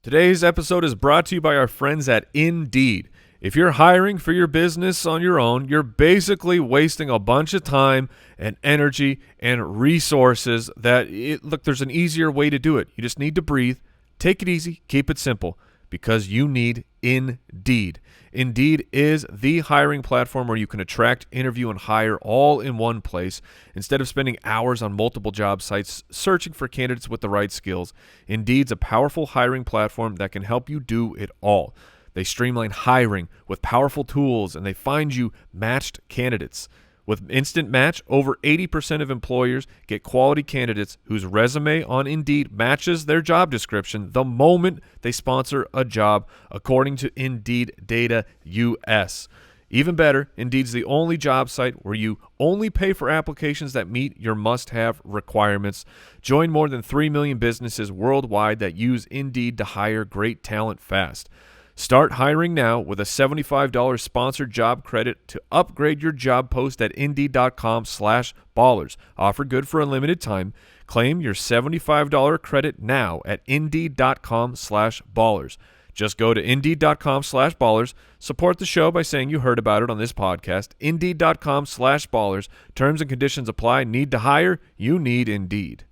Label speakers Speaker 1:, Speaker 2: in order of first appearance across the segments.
Speaker 1: Today's episode is brought to you by our friends at Indeed. If you're hiring for your business on your own, you're basically wasting a bunch of time and energy and resources look, there's an easier way to do it. You just need to breathe, take it easy, keep it simple, because you need Indeed. Indeed is the hiring platform where you can attract, interview, and hire all in one place. Instead of spending hours on multiple job sites searching for candidates with the right skills, Indeed's a powerful hiring platform that can help you do it all. They streamline hiring with powerful tools, and they find you matched candidates. With Instant Match, over 80% of employers get quality candidates whose resume on Indeed matches their job description the moment they sponsor a job, according to Indeed Data US. Even better, Indeed's the only job site where you only pay for applications that meet your must-have requirements. Join more than 3 million businesses worldwide that use Indeed to hire great talent fast. Start hiring now with a $75 sponsored job credit to upgrade your job post at Indeed.com/ballers. Offer good for a limited time. Claim your $75 credit now at Indeed.com/ballers. Just go to Indeed.com/ballers. Support the show by saying you heard about it on this podcast. Indeed.com/ballers. Terms and conditions apply. Need to hire? You need Indeed.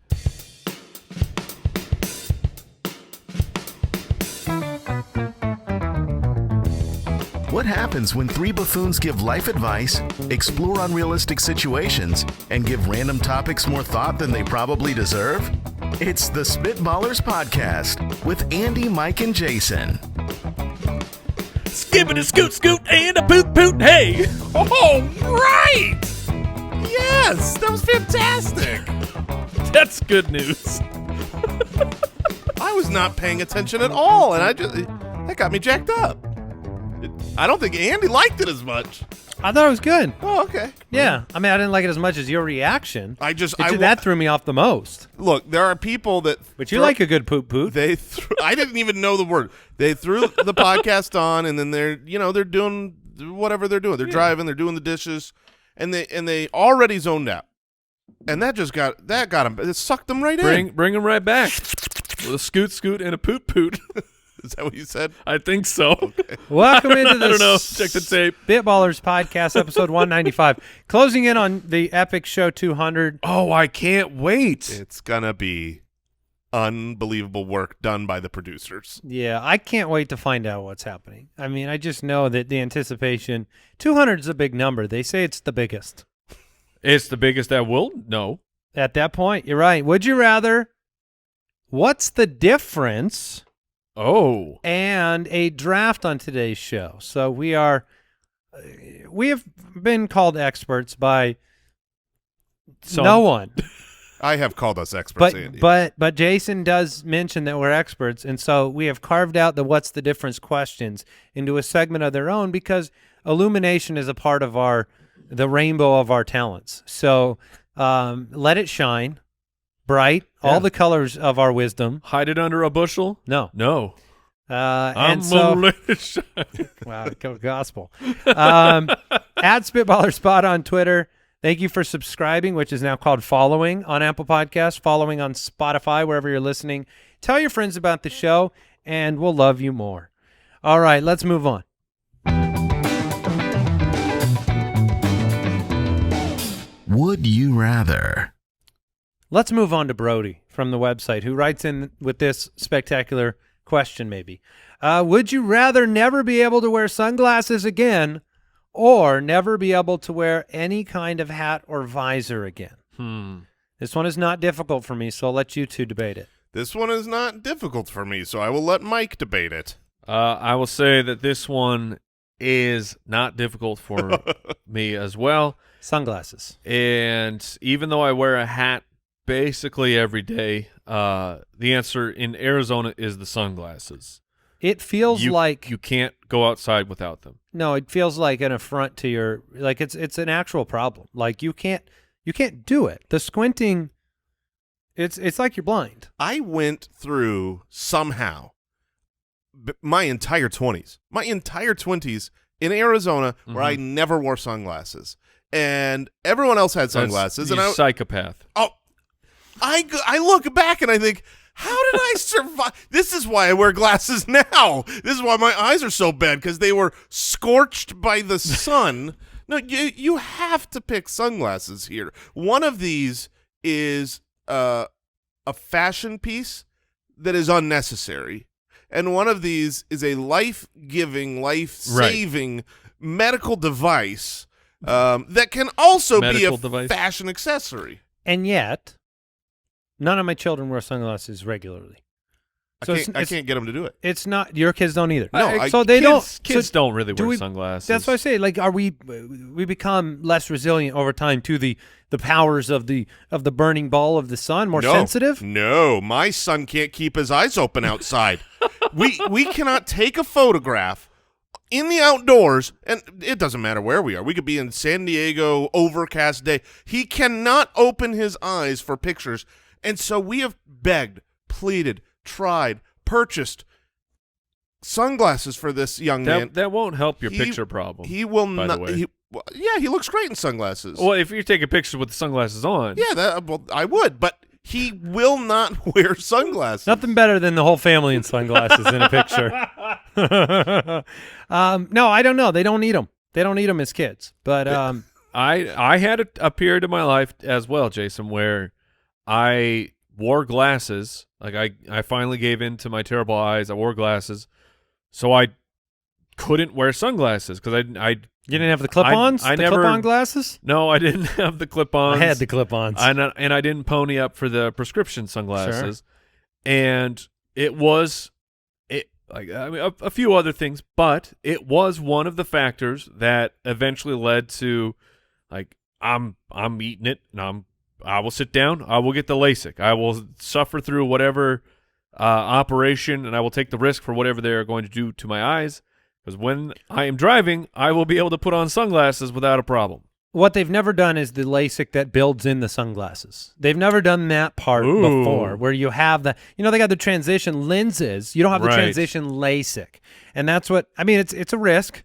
Speaker 2: What happens when three buffoons give life advice, explore unrealistic situations, and give random topics more thought than they probably deserve? It's the Spitballers Podcast with Andy, Mike, and Jason.
Speaker 3: Skipping a scoot scoot and a poot poot, hey!
Speaker 4: Oh, right! Yes, that was fantastic.
Speaker 3: That's good news.
Speaker 4: I was not paying attention at all, and that got me jacked up. I don't think Andy liked it as much.
Speaker 5: I thought it was good.
Speaker 4: Oh, okay.
Speaker 5: Yeah. I mean, I didn't like it as much as your reaction.
Speaker 4: That
Speaker 5: threw me off the most.
Speaker 4: Look, there are people that...
Speaker 5: But you like a good poot poot.
Speaker 4: I didn't even know the word. They threw the podcast on, and then they're doing whatever they're doing. They're driving, they're doing the dishes, and they already zoned out. And that got them. It sucked them right in.
Speaker 1: Bring them right back with a scoot scoot and a poot poot.
Speaker 4: Is that what you said?
Speaker 1: I think so.
Speaker 4: Okay.
Speaker 5: Welcome into the
Speaker 1: I don't know. Check the tape.
Speaker 5: Spitballers Podcast, episode 195. Closing in on the epic show 200.
Speaker 1: Oh, I can't wait.
Speaker 4: It's going to be unbelievable work done by the producers.
Speaker 5: Yeah, I can't wait to find out what's happening. I mean, I just know that the anticipation, 200 is a big number. They say it's the biggest.
Speaker 1: It's the biggest that will? No.
Speaker 5: At that point, you're right. Would you rather? What's the difference?
Speaker 1: Oh.
Speaker 5: And a draft on today's show. So we have been called experts by no one.
Speaker 4: I have called us experts, Andy.
Speaker 5: But Jason does mention that we're experts, and so we have carved out the what's the difference questions into a segment of their own because illumination is a part of the rainbow of our talents. So let it shine. Bright, all the colors of our wisdom.
Speaker 1: Hide it under a bushel?
Speaker 5: No.
Speaker 1: I'm gonna let it shine.
Speaker 5: Wow, gospel. At SpitballerSpot on Twitter. Thank you for subscribing, which is now called following on Apple Podcasts, following on Spotify, wherever you're listening. Tell your friends about the show, and we'll love you more. All right, let's move on.
Speaker 2: Would you rather?
Speaker 5: Let's move on to Brody from the website, who writes in with this spectacular question maybe. Would you rather never be able to wear sunglasses again or never be able to wear any kind of hat or visor again? This one is not difficult for me, so I'll let you two debate it.
Speaker 4: This one is not difficult for me, so I will let Mike debate it.
Speaker 1: I will say that this one is not difficult for me as well.
Speaker 5: Sunglasses.
Speaker 1: And even though I wear a hat basically every day, the answer in Arizona is the sunglasses.
Speaker 5: It feels like
Speaker 1: you can't go outside without them.
Speaker 5: No, it feels like an affront to your, like it's an actual problem. Like you can't do it. The squinting, it's like you're blind.
Speaker 4: I went through somehow my entire 20s in Arizona where I never wore sunglasses. And everyone else had sunglasses.
Speaker 1: You're
Speaker 4: and
Speaker 1: psychopath.
Speaker 4: Oh, I look back and I think, How did I survive? This is why I wear glasses now. This is why my eyes are so bad, because they were scorched by the sun. No, you have to pick sunglasses here. One of these is a fashion piece that is unnecessary, and one of these is a life-giving, life-saving medical device that can also be a fashion accessory.
Speaker 5: And yet, none of my children wear sunglasses regularly. So
Speaker 4: I can't get them to do it.
Speaker 5: It's not your kids don't either.
Speaker 4: No,
Speaker 5: so they don't.
Speaker 1: Kids don't really wear sunglasses.
Speaker 5: That's what I say. Like, are we become less resilient over time to the powers of the burning ball of the sun? More sensitive?
Speaker 4: No, my son can't keep his eyes open outside. we cannot take a photograph in the outdoors, and it doesn't matter where we are. We could be in San Diego, overcast day. He cannot open his eyes for pictures, and so we have begged, pleaded, tried, purchased sunglasses for this young man.
Speaker 1: That won't help your picture problem.
Speaker 4: He will
Speaker 1: by
Speaker 4: not.
Speaker 1: The way.
Speaker 4: He looks great in sunglasses.
Speaker 1: Well, if you're taking pictures with the sunglasses on,
Speaker 4: yeah, I would, but he will not wear sunglasses.
Speaker 5: Nothing better than the whole family in sunglasses in a picture. No, I don't know. They don't need them. They don't need them as kids. But
Speaker 1: I had a period of my life as well, Jason, where I wore glasses. Like I finally gave in to my terrible eyes. I wore glasses, so I couldn't wear sunglasses because I
Speaker 5: you didn't have the clip-ons.
Speaker 1: I
Speaker 5: the
Speaker 1: never
Speaker 5: clip-on glasses.
Speaker 1: No, I didn't have the clip-ons.
Speaker 5: I had the clip-ons.
Speaker 1: And I didn't pony up for the prescription sunglasses, and it was a few other things, but it was one of the factors that eventually led to like I'm eating it, and I will sit down. I will get the LASIK. I will suffer through whatever operation, and I will take the risk for whatever they are going to do to my eyes. Because when I am driving, I will be able to put on sunglasses without a problem.
Speaker 5: What they've never done is the LASIK that builds in the sunglasses. They've never done that part before, where you have the, they got the transition lenses. You don't have the transition LASIK, and that's what I mean. It's a risk.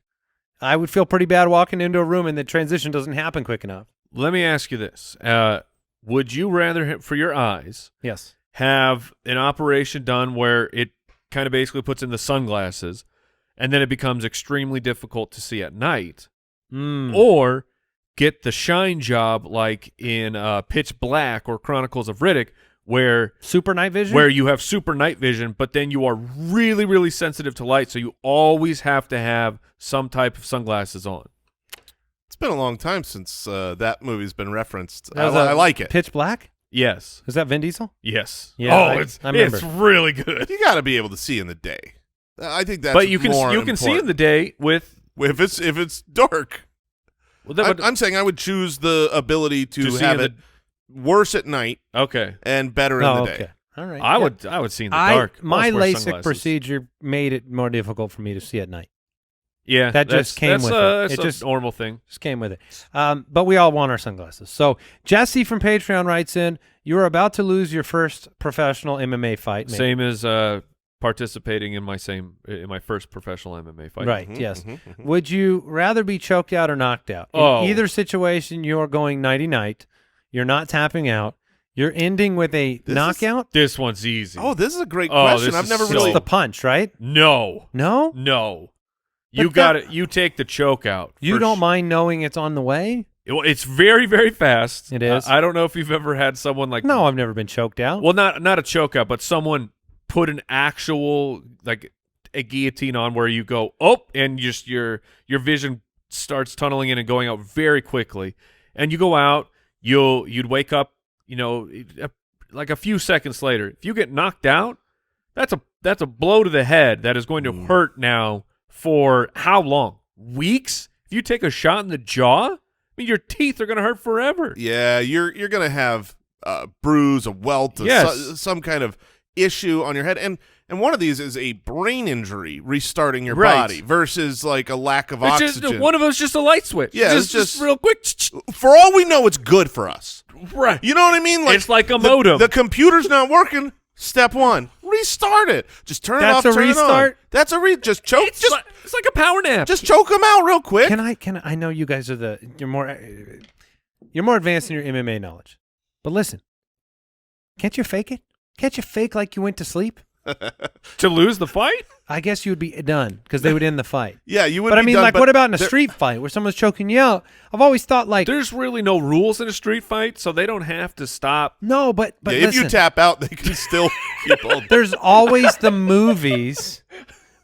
Speaker 5: I would feel pretty bad walking into a room and the transition doesn't happen quick enough.
Speaker 1: Let me ask you this: would you rather, for your eyes, have an operation done where it kind of basically puts in the sunglasses, and then it becomes extremely difficult to see at night, or get the shine job like in Pitch Black or Chronicles of Riddick, where
Speaker 5: super night vision,
Speaker 1: where you have super night vision, but then you are really, really sensitive to light, so you always have to have some type of sunglasses on.
Speaker 4: It's been a long time since that movie's been referenced. I like it.
Speaker 5: Pitch Black?
Speaker 1: Yes.
Speaker 5: Is that Vin Diesel?
Speaker 1: Yes.
Speaker 5: Yeah.
Speaker 1: Oh,
Speaker 5: I remember.
Speaker 1: It's really good.
Speaker 4: You got to be able to see in the day. I think that's
Speaker 1: but you can
Speaker 4: more
Speaker 1: see in the day with
Speaker 4: if it's dark.
Speaker 1: Well,
Speaker 4: I'm saying I would choose the ability to have it worse at night, and better in the day.
Speaker 5: All right.
Speaker 1: I would see in the dark.
Speaker 5: My LASIK procedure made it more difficult for me to see at night.
Speaker 1: Yeah,
Speaker 5: that just came with it. It's just
Speaker 1: a normal thing.
Speaker 5: Just came with it. But we all want our sunglasses. So Jesse from Patreon writes in: "You are about to lose your first professional MMA fight." Maybe.
Speaker 1: Same as participating in my first professional MMA fight.
Speaker 5: Right. Yes. Would you rather be choked out or knocked out? In either situation, you're going nighty-night. You're not tapping out. You're ending with a knockout.
Speaker 1: This one's easy.
Speaker 4: Oh, this is a great question. I've never really
Speaker 5: the punch, right?
Speaker 1: No. You got it. You take the choke out.
Speaker 5: You don't mind knowing it's on the way?
Speaker 1: It's very, very fast.
Speaker 5: It is.
Speaker 1: I don't know if you've ever had someone like.
Speaker 5: No, I've never been choked out.
Speaker 1: Well, not a choke out, but someone put an actual like a guillotine on where you go and just your vision starts tunneling in and going out very quickly, and you go out. You'd wake up, like a few seconds later. If you get knocked out, that's a blow to the head that is going to hurt now. For how long? Weeks? If you take a shot in the jaw, I mean, your teeth are going to hurt forever.
Speaker 4: Yeah, you're going to have a bruise, a welt, some kind of issue on your head. And one of these is a brain injury restarting your body versus like a lack of oxygen.
Speaker 1: One of them's just a light switch.
Speaker 4: Yeah,
Speaker 1: it's just real quick.
Speaker 4: For all we know, it's good for us.
Speaker 1: Right.
Speaker 4: You know what I mean?
Speaker 1: It's like a modem.
Speaker 4: The computer's not working. Step one, restart it. Just turn it off.
Speaker 5: That's a restart.
Speaker 4: That's a just choke.
Speaker 1: It's like a power nap.
Speaker 4: Just choke them out real quick.
Speaker 5: Can I know you guys are you're more advanced in your MMA knowledge, but listen, can't you fake it? Can't you fake like you went to sleep?
Speaker 1: To lose the fight?
Speaker 5: I guess you would be done because they would end the fight.
Speaker 4: Yeah, you would.
Speaker 5: But I
Speaker 4: be
Speaker 5: mean,
Speaker 4: done,
Speaker 5: like, what about in a
Speaker 4: there-
Speaker 5: street fight where someone's choking you out? I've always thought, like,
Speaker 1: There's really no rules in a street fight, so they don't have to stop.
Speaker 5: no, but
Speaker 4: Yeah,
Speaker 5: listen,
Speaker 4: if you tap out, they can still keep on.
Speaker 5: there's always the movies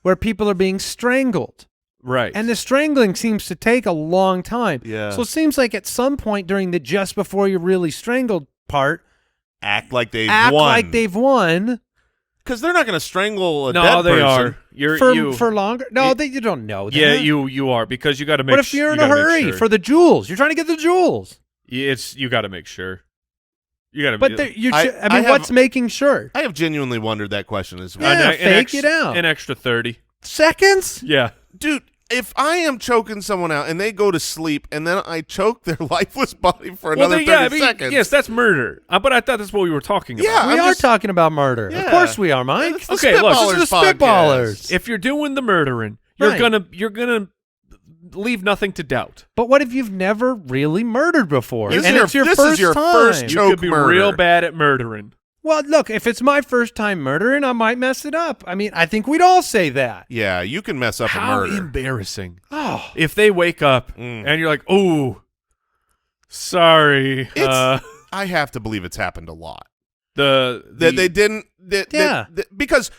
Speaker 5: where people are being strangled.
Speaker 1: Right.
Speaker 5: And the strangling seems to take a long time.
Speaker 4: Yeah.
Speaker 5: So it seems like at some point during the just before you're really strangled part,
Speaker 4: Act like they've
Speaker 5: act
Speaker 4: won.
Speaker 5: like they've won
Speaker 4: Because they're not going to strangle a
Speaker 1: no,
Speaker 4: dead
Speaker 1: they
Speaker 4: person.
Speaker 1: are. You're
Speaker 5: for longer. No, you don't know that.
Speaker 1: Yeah, you are because you got to make.
Speaker 5: What if you're in a hurry for the jewels? You're trying to get the jewels.
Speaker 1: You got to make sure. You got to.
Speaker 5: But I mean, what's making sure?
Speaker 4: I have genuinely wondered that question as well.
Speaker 5: Yeah, fake it out.
Speaker 1: An extra 30.
Speaker 5: Seconds?
Speaker 1: Yeah.
Speaker 4: Dude, if I am choking someone out and they go to sleep and then I choke their lifeless body for another 30 seconds.
Speaker 1: Yes, that's murder. But I thought that's what we were talking about.
Speaker 4: Yeah.
Speaker 5: We
Speaker 4: I'm
Speaker 5: are
Speaker 4: just-
Speaker 5: talking about murder. Of
Speaker 4: Yeah.
Speaker 5: course we are, Mike.
Speaker 4: It's the
Speaker 1: Okay, look,
Speaker 4: Spitballers
Speaker 5: this is the
Speaker 4: podcast.
Speaker 5: Spitballers.
Speaker 1: If you're doing the murdering, you're
Speaker 5: Right.
Speaker 1: gonna leave nothing to doubt.
Speaker 5: But what if you've never really murdered before?
Speaker 4: This
Speaker 5: and
Speaker 4: is
Speaker 5: it's your
Speaker 4: this
Speaker 5: first
Speaker 4: is your
Speaker 5: time?
Speaker 4: first
Speaker 1: You
Speaker 4: choke
Speaker 1: could be
Speaker 4: murder.
Speaker 1: real bad at murdering.
Speaker 5: Well, look, if it's my first time murdering, I might mess it up. I mean, I think we'd all say that.
Speaker 4: Yeah, you can mess up a
Speaker 1: How
Speaker 4: murder.
Speaker 1: embarrassing.
Speaker 5: Oh,
Speaker 1: If they wake up and you're like, "Oh, sorry."
Speaker 4: I have to believe it's happened a lot.
Speaker 1: That
Speaker 4: That they didn't.
Speaker 5: Yeah.
Speaker 4: Because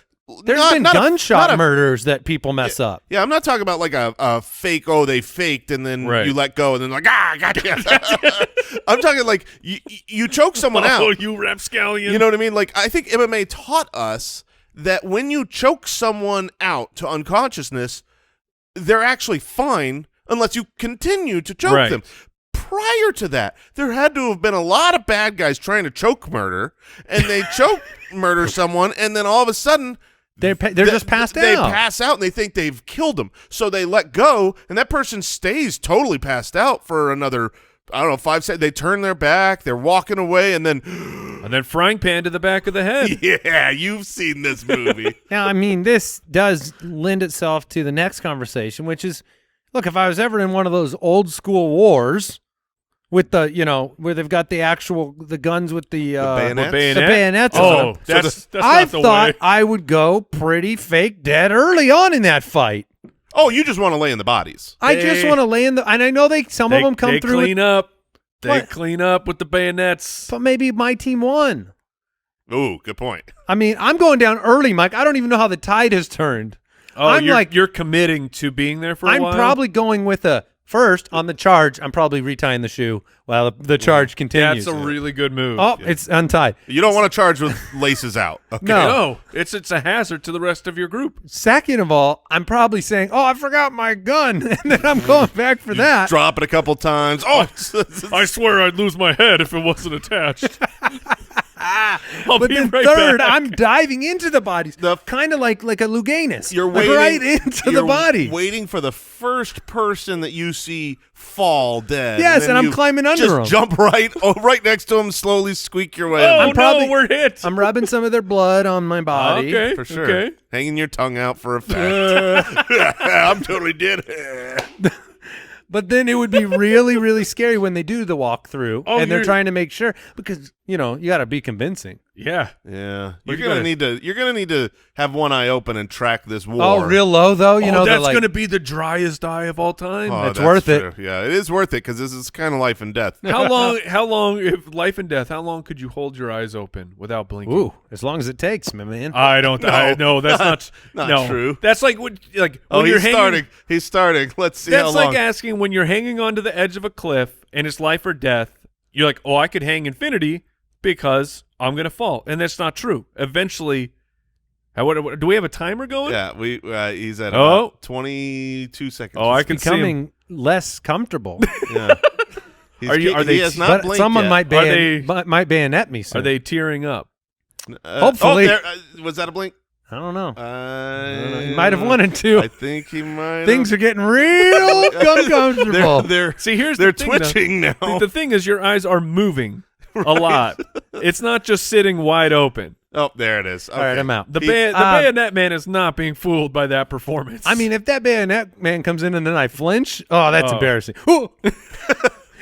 Speaker 5: there's
Speaker 4: not-
Speaker 5: been
Speaker 4: not a-
Speaker 5: gunshot
Speaker 4: not a-
Speaker 5: murders that people mess up.
Speaker 4: Yeah, I'm not talking about like a fake. Oh, they faked, and then
Speaker 1: Right.
Speaker 4: you let go, and then like gotcha. I'm talking like you choke someone out.
Speaker 1: Oh, you rapscallion.
Speaker 4: You know what I mean? Like I think MMA taught us that when you choke someone out to unconsciousness, they're actually fine unless you continue to choke
Speaker 1: Right.
Speaker 4: them. Prior to that, there had to have been a lot of bad guys trying to choke murder, and they choke murder someone, and then all of a sudden
Speaker 5: They're just passed
Speaker 4: They
Speaker 5: out.
Speaker 4: pass out and they think they've killed them. So they let go, and that person stays totally passed out for another, I don't know, 5 seconds. They turn their back, they're walking away, and then,
Speaker 1: And then frying pan to the back of the head.
Speaker 4: yeah, you've seen this movie.
Speaker 5: Now, I mean, this does lend itself to the next conversation, which is, look, if I was ever in one of those old school wars with the, where they've got the guns with the
Speaker 4: bayonets?
Speaker 5: the bayonets on
Speaker 1: Oh,
Speaker 5: them.
Speaker 1: that's
Speaker 5: I
Speaker 1: not the
Speaker 5: thought
Speaker 1: way.
Speaker 5: I would go pretty fake dead early on in that fight.
Speaker 4: Oh, you just want to lay in the bodies.
Speaker 5: I just want to lay in and I know some of them come
Speaker 1: they
Speaker 5: through,
Speaker 1: clean up. They
Speaker 5: What?
Speaker 1: clean up with the bayonets.
Speaker 5: but maybe my team won.
Speaker 4: Ooh, good point.
Speaker 5: I mean, I'm going down early, Mike. I don't even know how the tide has turned.
Speaker 1: Oh,
Speaker 5: I'm
Speaker 1: you're committing to being there for a
Speaker 5: I'm
Speaker 1: while?
Speaker 5: probably going with first on the charge. I'm probably retying the shoe while the charge continues.
Speaker 1: That's a really good move.
Speaker 5: Oh, it's untied.
Speaker 4: You don't want to charge with laces out. Okay.
Speaker 5: No.
Speaker 1: It's a hazard to the rest of your group.
Speaker 5: Second of all, I'm probably saying, "Oh, I forgot my gun," and then I'm going back for that.
Speaker 4: Drop it a couple times. Oh,
Speaker 1: I swear I'd lose my head if it wasn't attached. I'll
Speaker 5: But
Speaker 1: be
Speaker 5: then
Speaker 1: right
Speaker 5: third,
Speaker 1: back.
Speaker 5: I'm diving into the bodies,
Speaker 4: The-
Speaker 5: kind of like a Luganus.
Speaker 4: you're
Speaker 5: Like
Speaker 4: waiting
Speaker 5: right into the
Speaker 4: you're
Speaker 5: body.
Speaker 4: waiting for the first person that you see fall dead.
Speaker 5: Yes,
Speaker 4: then
Speaker 5: and I'm
Speaker 4: you
Speaker 5: climbing under
Speaker 4: just
Speaker 5: them.
Speaker 4: jump right next to him, slowly squeak your way.
Speaker 1: Oh,
Speaker 4: under.
Speaker 5: I'm probably-
Speaker 1: no, we're hit.
Speaker 5: I'm rubbing some of their blood on my body.
Speaker 1: Okay,
Speaker 4: for sure.
Speaker 1: Okay.
Speaker 4: Hanging your tongue out for effect. I'm totally dead.
Speaker 5: But then it would be really, really scary when they do the walkthrough
Speaker 1: Oh,
Speaker 5: and they're
Speaker 1: you're-
Speaker 5: trying to make sure because you got to be convincing.
Speaker 1: Yeah.
Speaker 4: Yeah,
Speaker 1: But
Speaker 4: you're gonna need to have one eye open and track this war.
Speaker 5: Oh, real low though. You know, they're
Speaker 1: that's
Speaker 5: like,
Speaker 1: going to be the driest eye of all time.
Speaker 4: Oh,
Speaker 5: That's worth it.
Speaker 4: true. Yeah, it is worth it because this is kind of life and death.
Speaker 1: How long, if life and death, how long could you hold your eyes open without blinking?
Speaker 5: ooh, as long as it takes, my man.
Speaker 1: I don't. No, that's not
Speaker 4: not true.
Speaker 1: That's like when
Speaker 4: Oh,
Speaker 1: you're
Speaker 4: he's
Speaker 1: hanging,
Speaker 4: starting. He's starting. Let's see how
Speaker 1: That's
Speaker 4: long.
Speaker 1: like asking when you're hanging onto the edge of a cliff and it's life or death. You're like, oh, I could hang infinity because I'm gonna fall, and that's not true. Eventually, do we have a timer going?
Speaker 4: Yeah, he's at
Speaker 1: Oh.
Speaker 4: about 22 seconds.
Speaker 1: Oh, I can see him.
Speaker 5: Becoming less comfortable.
Speaker 4: Yeah. Are
Speaker 1: they-
Speaker 4: He has not
Speaker 5: but
Speaker 4: blinked
Speaker 5: someone
Speaker 4: yet.
Speaker 5: might bayonet me soon.
Speaker 1: Are they tearing up?
Speaker 5: Hopefully.
Speaker 4: Was that a blink?
Speaker 5: I don't know.
Speaker 4: He
Speaker 5: He might have wanted to.
Speaker 4: I think he might.
Speaker 5: Things are getting real uncomfortable.
Speaker 4: They're
Speaker 1: See, here's
Speaker 4: they're
Speaker 1: the thing, though.
Speaker 4: twitching now.
Speaker 1: The thing is, your eyes are moving a lot. It's not just sitting wide open.
Speaker 4: Oh, there it is. Okay.
Speaker 5: All right, I'm out.
Speaker 1: The
Speaker 4: He-
Speaker 1: bayonet man is not being fooled by that performance.
Speaker 5: I mean, if that bayonet man comes in and then I flinch, oh, that's
Speaker 1: Oh.
Speaker 5: embarrassing. Ooh.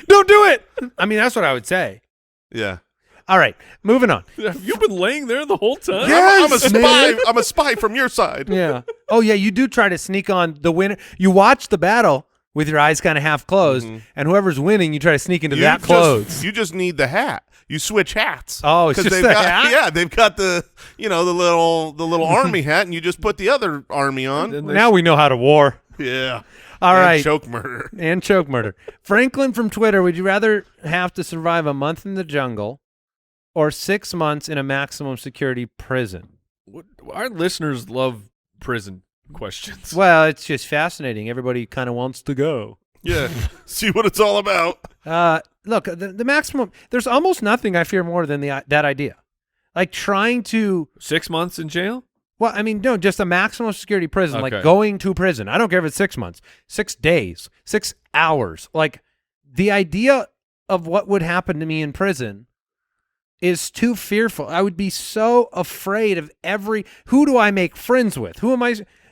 Speaker 5: Don't do it. I mean, that's what I would say.
Speaker 4: Yeah.
Speaker 5: All right, moving on.
Speaker 3: Have you been laying there the whole time?
Speaker 4: I'm a
Speaker 5: Yes,
Speaker 4: spy.
Speaker 5: man.
Speaker 4: I'm a spy from your side.
Speaker 5: Yeah. Oh, yeah, you do try to sneak on the winner. You watch the battle with your eyes kind of half closed, and whoever's winning, you try to sneak into that clothes.
Speaker 4: You just need the hat. You switch hats.
Speaker 5: Oh, it's
Speaker 4: 'Cause
Speaker 5: just
Speaker 4: they've
Speaker 5: the
Speaker 4: got,
Speaker 5: hat?
Speaker 4: Yeah, they've got the little army hat, and you just put the other army on.
Speaker 3: Then
Speaker 5: Now we know how to war.
Speaker 4: Yeah.
Speaker 5: All
Speaker 4: And
Speaker 5: right.
Speaker 4: choke murder.
Speaker 5: And choke murder. Franklin from Twitter, would you rather have to survive a month in the jungle or 6 months in a maximum security prison?
Speaker 3: Our listeners love prison questions.
Speaker 5: Well, it's just fascinating. Everybody kind of wants to go.
Speaker 4: Yeah. See what it's all about.
Speaker 5: Look, the maximum, there's almost nothing I fear more than that idea. Like trying to,
Speaker 3: 6 months in jail?
Speaker 5: well, I mean, no, just a maximum security prison,
Speaker 3: Okay.
Speaker 5: like going to prison. I don't care if it's 6 months, 6 days, 6 hours. Like the idea of what would happen to me in prison is too fearful. I would be so afraid of who do I make friends with?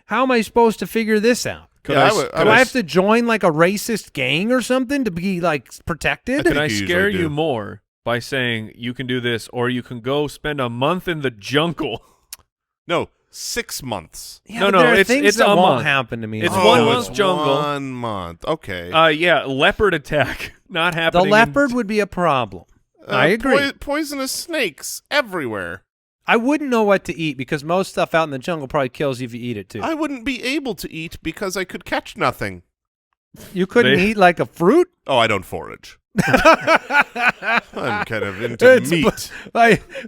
Speaker 5: How am I supposed to figure this out?
Speaker 3: Could
Speaker 4: Yeah,
Speaker 3: I,
Speaker 4: I would-
Speaker 3: could
Speaker 5: Do I
Speaker 3: I
Speaker 5: have to join like a racist gang or something to be like protected?
Speaker 3: Can I
Speaker 4: you
Speaker 3: scare
Speaker 4: usually
Speaker 3: you
Speaker 4: do.
Speaker 3: more by saying you can do this, or you can go spend a month in the jungle?
Speaker 4: No, 6 months.
Speaker 5: Yeah,
Speaker 3: No,
Speaker 5: but
Speaker 3: no,
Speaker 5: there are
Speaker 3: it's-
Speaker 5: things
Speaker 3: it's
Speaker 5: that
Speaker 3: a
Speaker 5: won't
Speaker 3: month.
Speaker 5: happen to me.
Speaker 3: It's
Speaker 5: in
Speaker 3: one
Speaker 5: the
Speaker 3: month
Speaker 5: jungle.
Speaker 3: jungle.
Speaker 4: 1 month. Okay.
Speaker 3: Yeah, leopard attack not
Speaker 5: The
Speaker 3: happening.
Speaker 5: leopard would be a problem. I agree.
Speaker 4: Poisonous snakes everywhere.
Speaker 5: I wouldn't know what to eat because most stuff out in the jungle probably kills you if you eat it too.
Speaker 4: I wouldn't be able to eat because I could catch nothing.
Speaker 5: You couldn't
Speaker 3: They-
Speaker 5: eat like a fruit?
Speaker 4: Oh, I don't forage. I'm kind of into meat.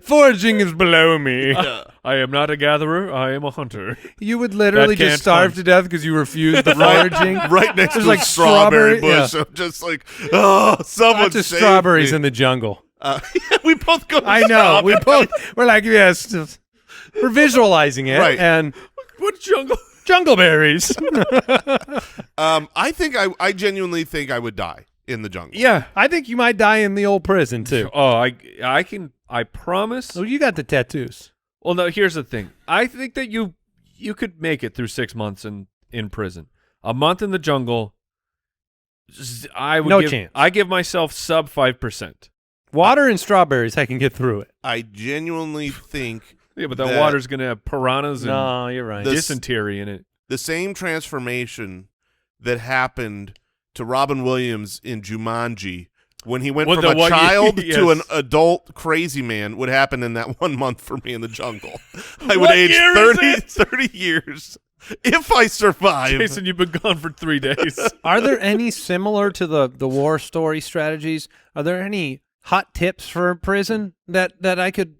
Speaker 5: Foraging is below me.
Speaker 3: I am not a gatherer. I am a hunter.
Speaker 5: You would literally
Speaker 3: That
Speaker 5: just
Speaker 3: can't
Speaker 5: starve
Speaker 3: hunt.
Speaker 5: to death because you refused the foraging.
Speaker 4: Right next
Speaker 5: There's
Speaker 4: to
Speaker 5: like
Speaker 4: a strawberry
Speaker 5: strawberry-
Speaker 4: bush. I'm just like, oh, someone
Speaker 5: Lots of
Speaker 4: save
Speaker 5: strawberries
Speaker 4: me.
Speaker 5: in the jungle.
Speaker 4: Yeah, we both go.
Speaker 5: I know. We both. We're like, yes. We're visualizing it,
Speaker 4: Right.
Speaker 5: and
Speaker 3: What jungle?
Speaker 5: jungle berries.
Speaker 4: I genuinely think I would die in the jungle.
Speaker 3: Yeah.
Speaker 5: I think you might die in the old prison too.
Speaker 3: Oh, I promise.
Speaker 5: Oh, you got the tattoos.
Speaker 3: Well, no, here's the thing. I think that you could make it through 6 months in prison. A month in the jungle, I would
Speaker 5: No
Speaker 3: give,
Speaker 5: chance.
Speaker 3: I give myself sub 5%.
Speaker 5: Water and strawberries, I can get through it.
Speaker 4: I genuinely think
Speaker 3: Yeah, but that
Speaker 4: That-
Speaker 3: water's going to have piranhas and
Speaker 5: No, you're right.
Speaker 4: The-
Speaker 3: dysentery in it.
Speaker 4: the same transformation that happened to Robin Williams in Jumanji when he went
Speaker 3: Well,
Speaker 4: from
Speaker 3: the
Speaker 4: a
Speaker 3: one-
Speaker 4: child
Speaker 3: yes.
Speaker 4: to an adult crazy man would happen in that 1 month for me in the jungle. I would
Speaker 3: What
Speaker 4: age
Speaker 3: year is
Speaker 4: 30 years if I survive.
Speaker 3: Jason, you've been gone for 3 days.
Speaker 5: Are there any similar to the war story strategies? Are there any hot tips for prison that I could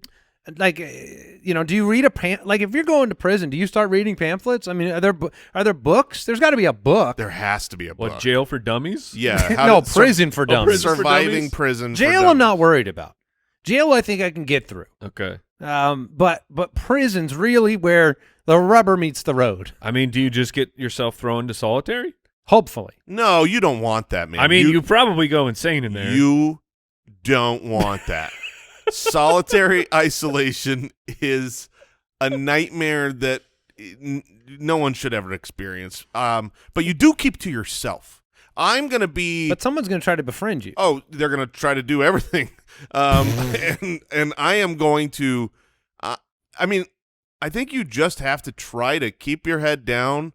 Speaker 5: like? Do you read like if you're going to prison, do you start reading pamphlets? I mean, are there books? There's got to be a book.
Speaker 4: There has to be a book.
Speaker 3: What, jail for dummies?
Speaker 4: Yeah. how
Speaker 5: No,
Speaker 4: to-
Speaker 5: prison for dummies.
Speaker 3: prison for
Speaker 4: surviving
Speaker 3: dummies?
Speaker 4: prison. for
Speaker 5: Jail, I'm
Speaker 4: dummies.
Speaker 5: not worried about. Jail, I think I can get through.
Speaker 3: Okay.
Speaker 5: But prison's really where the rubber meets the road.
Speaker 3: I mean, do you just get yourself thrown to solitary?
Speaker 5: Hopefully.
Speaker 4: No, you don't want that, man.
Speaker 3: I mean, you probably go insane in there.
Speaker 4: You don't want that. Solitary isolation is a nightmare that no one should ever experience. But you do keep to yourself. I'm going to be
Speaker 5: But someone's going to try to befriend you.
Speaker 4: oh, they're going to try to do everything. And I am going to I mean, I think you just have to try to keep your head down,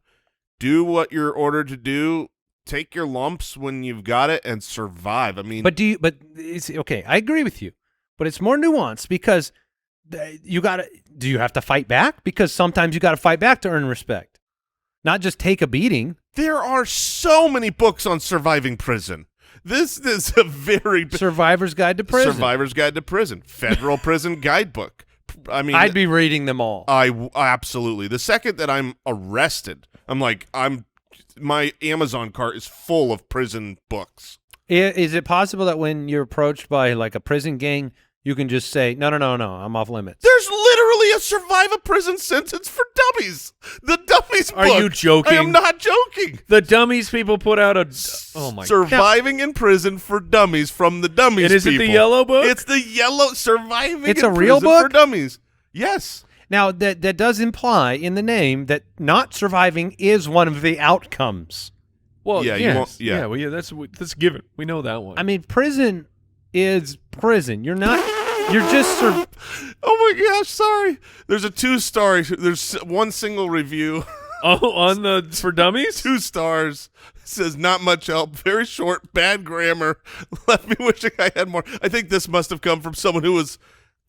Speaker 4: do what you're ordered to do, take your lumps when you've got it, and survive. I mean,
Speaker 5: But it's okay. I agree with you, but it's more nuanced because do you have to fight back? Because sometimes you got to fight back to earn respect, not just take a beating.
Speaker 4: there are so many books on surviving prison. This is a very
Speaker 5: Survivor's Guide to Prison.
Speaker 4: Survivor's Guide to Prison, Federal Prison Guidebook. I mean,
Speaker 5: I'd be reading them all.
Speaker 4: absolutely. The second that I'm arrested, my Amazon cart is full of prison books.
Speaker 5: Is it possible that when you're approached by like a prison gang, you can just say, no, I'm off limits?
Speaker 4: There's literally a survive a prison sentence for dummies. The dummies
Speaker 3: Are
Speaker 4: book.
Speaker 3: you joking?
Speaker 4: I am not joking.
Speaker 3: The dummies people put out a. Oh my!
Speaker 4: Surviving in prison for dummies from the dummies
Speaker 3: And is it the
Speaker 4: people.
Speaker 3: yellow book?
Speaker 4: It's the yellow surviving
Speaker 5: It's
Speaker 4: in
Speaker 5: a real
Speaker 4: prison for
Speaker 5: book?
Speaker 4: dummies. Yes.
Speaker 5: Now, that does imply in the name that not surviving is one of the outcomes.
Speaker 3: Well,
Speaker 4: Yeah, you
Speaker 3: yes.
Speaker 4: won't- yeah.
Speaker 3: Well, yeah, that's given. We know that one.
Speaker 5: I mean, prison is prison. You're not You're just
Speaker 4: Oh my gosh, sorry. There's a 2-star. There's one single review.
Speaker 3: Oh, on the for dummies?
Speaker 4: 2 stars. Says not much help. Very short. Bad grammar. Left me wishing I had more. I think this must have come from someone who was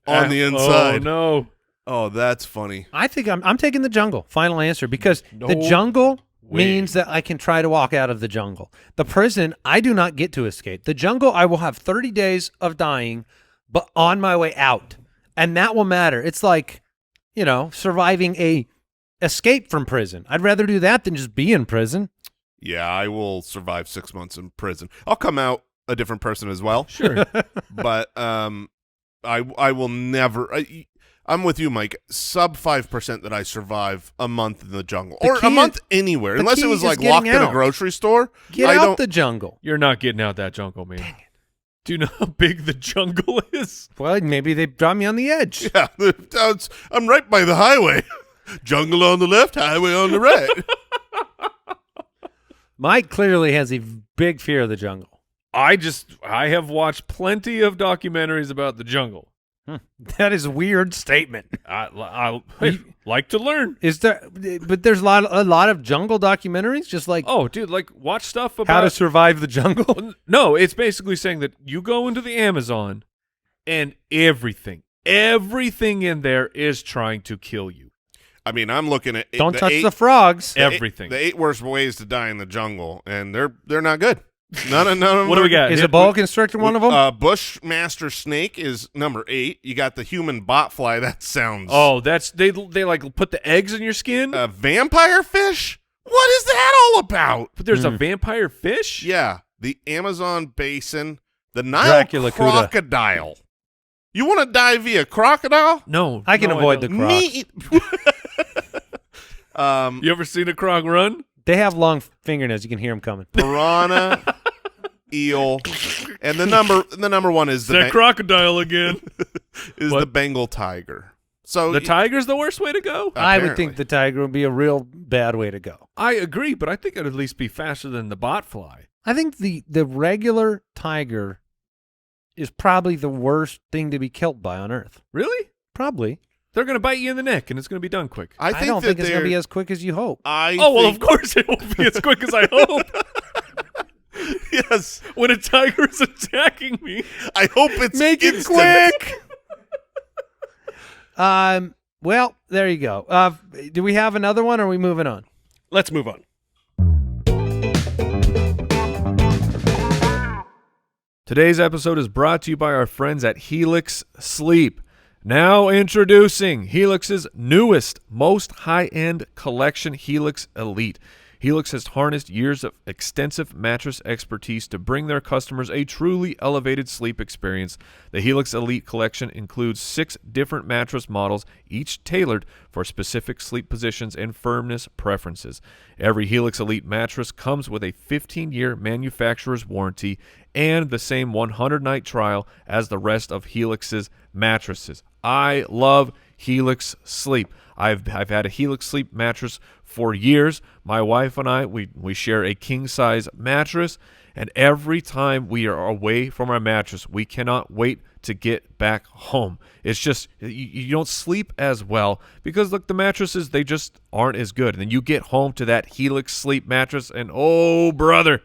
Speaker 4: on the inside.
Speaker 3: Oh no.
Speaker 4: Oh, that's funny.
Speaker 5: I think I'm taking the jungle. Final answer, because the
Speaker 3: No
Speaker 5: jungle
Speaker 3: way.
Speaker 5: means that I can try to walk out of the jungle. The prison, I do not get to escape. The jungle, I will have 30 days of dying, but on my way out, and that will matter. It's like, surviving a escape from prison. I'd rather do that than just be in prison.
Speaker 4: Yeah, I will survive 6 months in prison. I'll come out a different person as well.
Speaker 3: Sure.
Speaker 4: But I will never. I'm with you, Mike. Sub 5% that I survive a month in the jungle or a month anywhere,
Speaker 5: the
Speaker 4: unless it
Speaker 5: key
Speaker 4: was
Speaker 5: is
Speaker 4: like
Speaker 5: getting
Speaker 4: locked in a
Speaker 5: out.
Speaker 4: grocery store.
Speaker 5: Get
Speaker 4: I
Speaker 5: out
Speaker 4: don't.
Speaker 5: the jungle.
Speaker 3: You're not getting out that jungle, man. Dang it. Do you know how big the jungle is?
Speaker 5: Well, maybe they drop me on the edge.
Speaker 4: Yeah, I'm right by the highway. Jungle on the left, highway on the right.
Speaker 5: Mike clearly has a big fear of the jungle.
Speaker 3: I have watched plenty of documentaries about the jungle.
Speaker 5: That is a weird statement.
Speaker 3: I like to learn.
Speaker 5: Is there? But there's a lot of jungle documentaries, just like
Speaker 3: Oh, dude, like watch stuff about
Speaker 5: how to survive the jungle.
Speaker 3: No, it's basically saying that you go into the Amazon and everything in there is trying to kill you.
Speaker 4: I mean, I'm looking at
Speaker 5: Don't touch the frogs.
Speaker 3: Everything.
Speaker 4: The 8 worst ways to die in the jungle, and they're not good. None of them.
Speaker 3: What do we got?
Speaker 5: Is a boa constrictor one of them?
Speaker 4: Bushmaster snake is number 8. You got the human botfly. That sounds.
Speaker 3: Oh, that's they like put the eggs in your skin.
Speaker 4: Vampire fish. What is that all about?
Speaker 3: But there's a vampire fish.
Speaker 4: Yeah, the Amazon basin, the Nile
Speaker 5: Dracula Cuda.
Speaker 4: crocodile. You want to die via crocodile?
Speaker 3: No,
Speaker 5: I can avoid the
Speaker 3: don't.
Speaker 5: croc.
Speaker 4: Neat.
Speaker 3: You ever seen a croc run?
Speaker 5: They have long fingernails. You can hear them coming.
Speaker 4: Piranha, eel, and the number one is
Speaker 3: That crocodile again.
Speaker 4: is
Speaker 3: What?
Speaker 4: the Bengal tiger. So
Speaker 3: The tiger's the worst way to go.
Speaker 5: I would
Speaker 4: Apparently.
Speaker 5: think the tiger would be a real bad way to go.
Speaker 3: I agree, but I think it'd at least be faster than the botfly.
Speaker 5: I think the regular tiger is probably the worst thing to be killed by on Earth.
Speaker 3: Really?
Speaker 5: Probably.
Speaker 3: They're gonna bite you in the neck, and it's gonna be done quick.
Speaker 5: I don't think it's going to be as quick as you hope.
Speaker 3: Oh well, of course it won't be as quick as I hope.
Speaker 4: Yes,
Speaker 3: When a tiger is attacking me,
Speaker 4: I hope it's
Speaker 5: Make it
Speaker 4: instant.
Speaker 5: quick. Well, there you go. Do we have another one, or are we moving on?
Speaker 3: let's move on. Today's episode is brought to you by our friends at Helix Sleep. Now introducing Helix's newest, most high-end collection, Helix Elite. Helix has harnessed years of extensive mattress expertise to bring their customers a truly elevated sleep experience. The Helix Elite collection includes 6 different mattress models, each tailored for specific sleep positions and firmness preferences. Every Helix Elite mattress comes with a 15-year manufacturer's warranty and the same 100-night trial as the rest of Helix's mattresses. I love Helix Sleep. I've had a Helix Sleep mattress for years. My wife and I, we share a king-size mattress, and every time we are away from our mattress, we cannot wait to get back home. It's just, you don't sleep as well because, look, the mattresses, they just aren't as good. And then you get home to that Helix Sleep mattress, and oh, brother,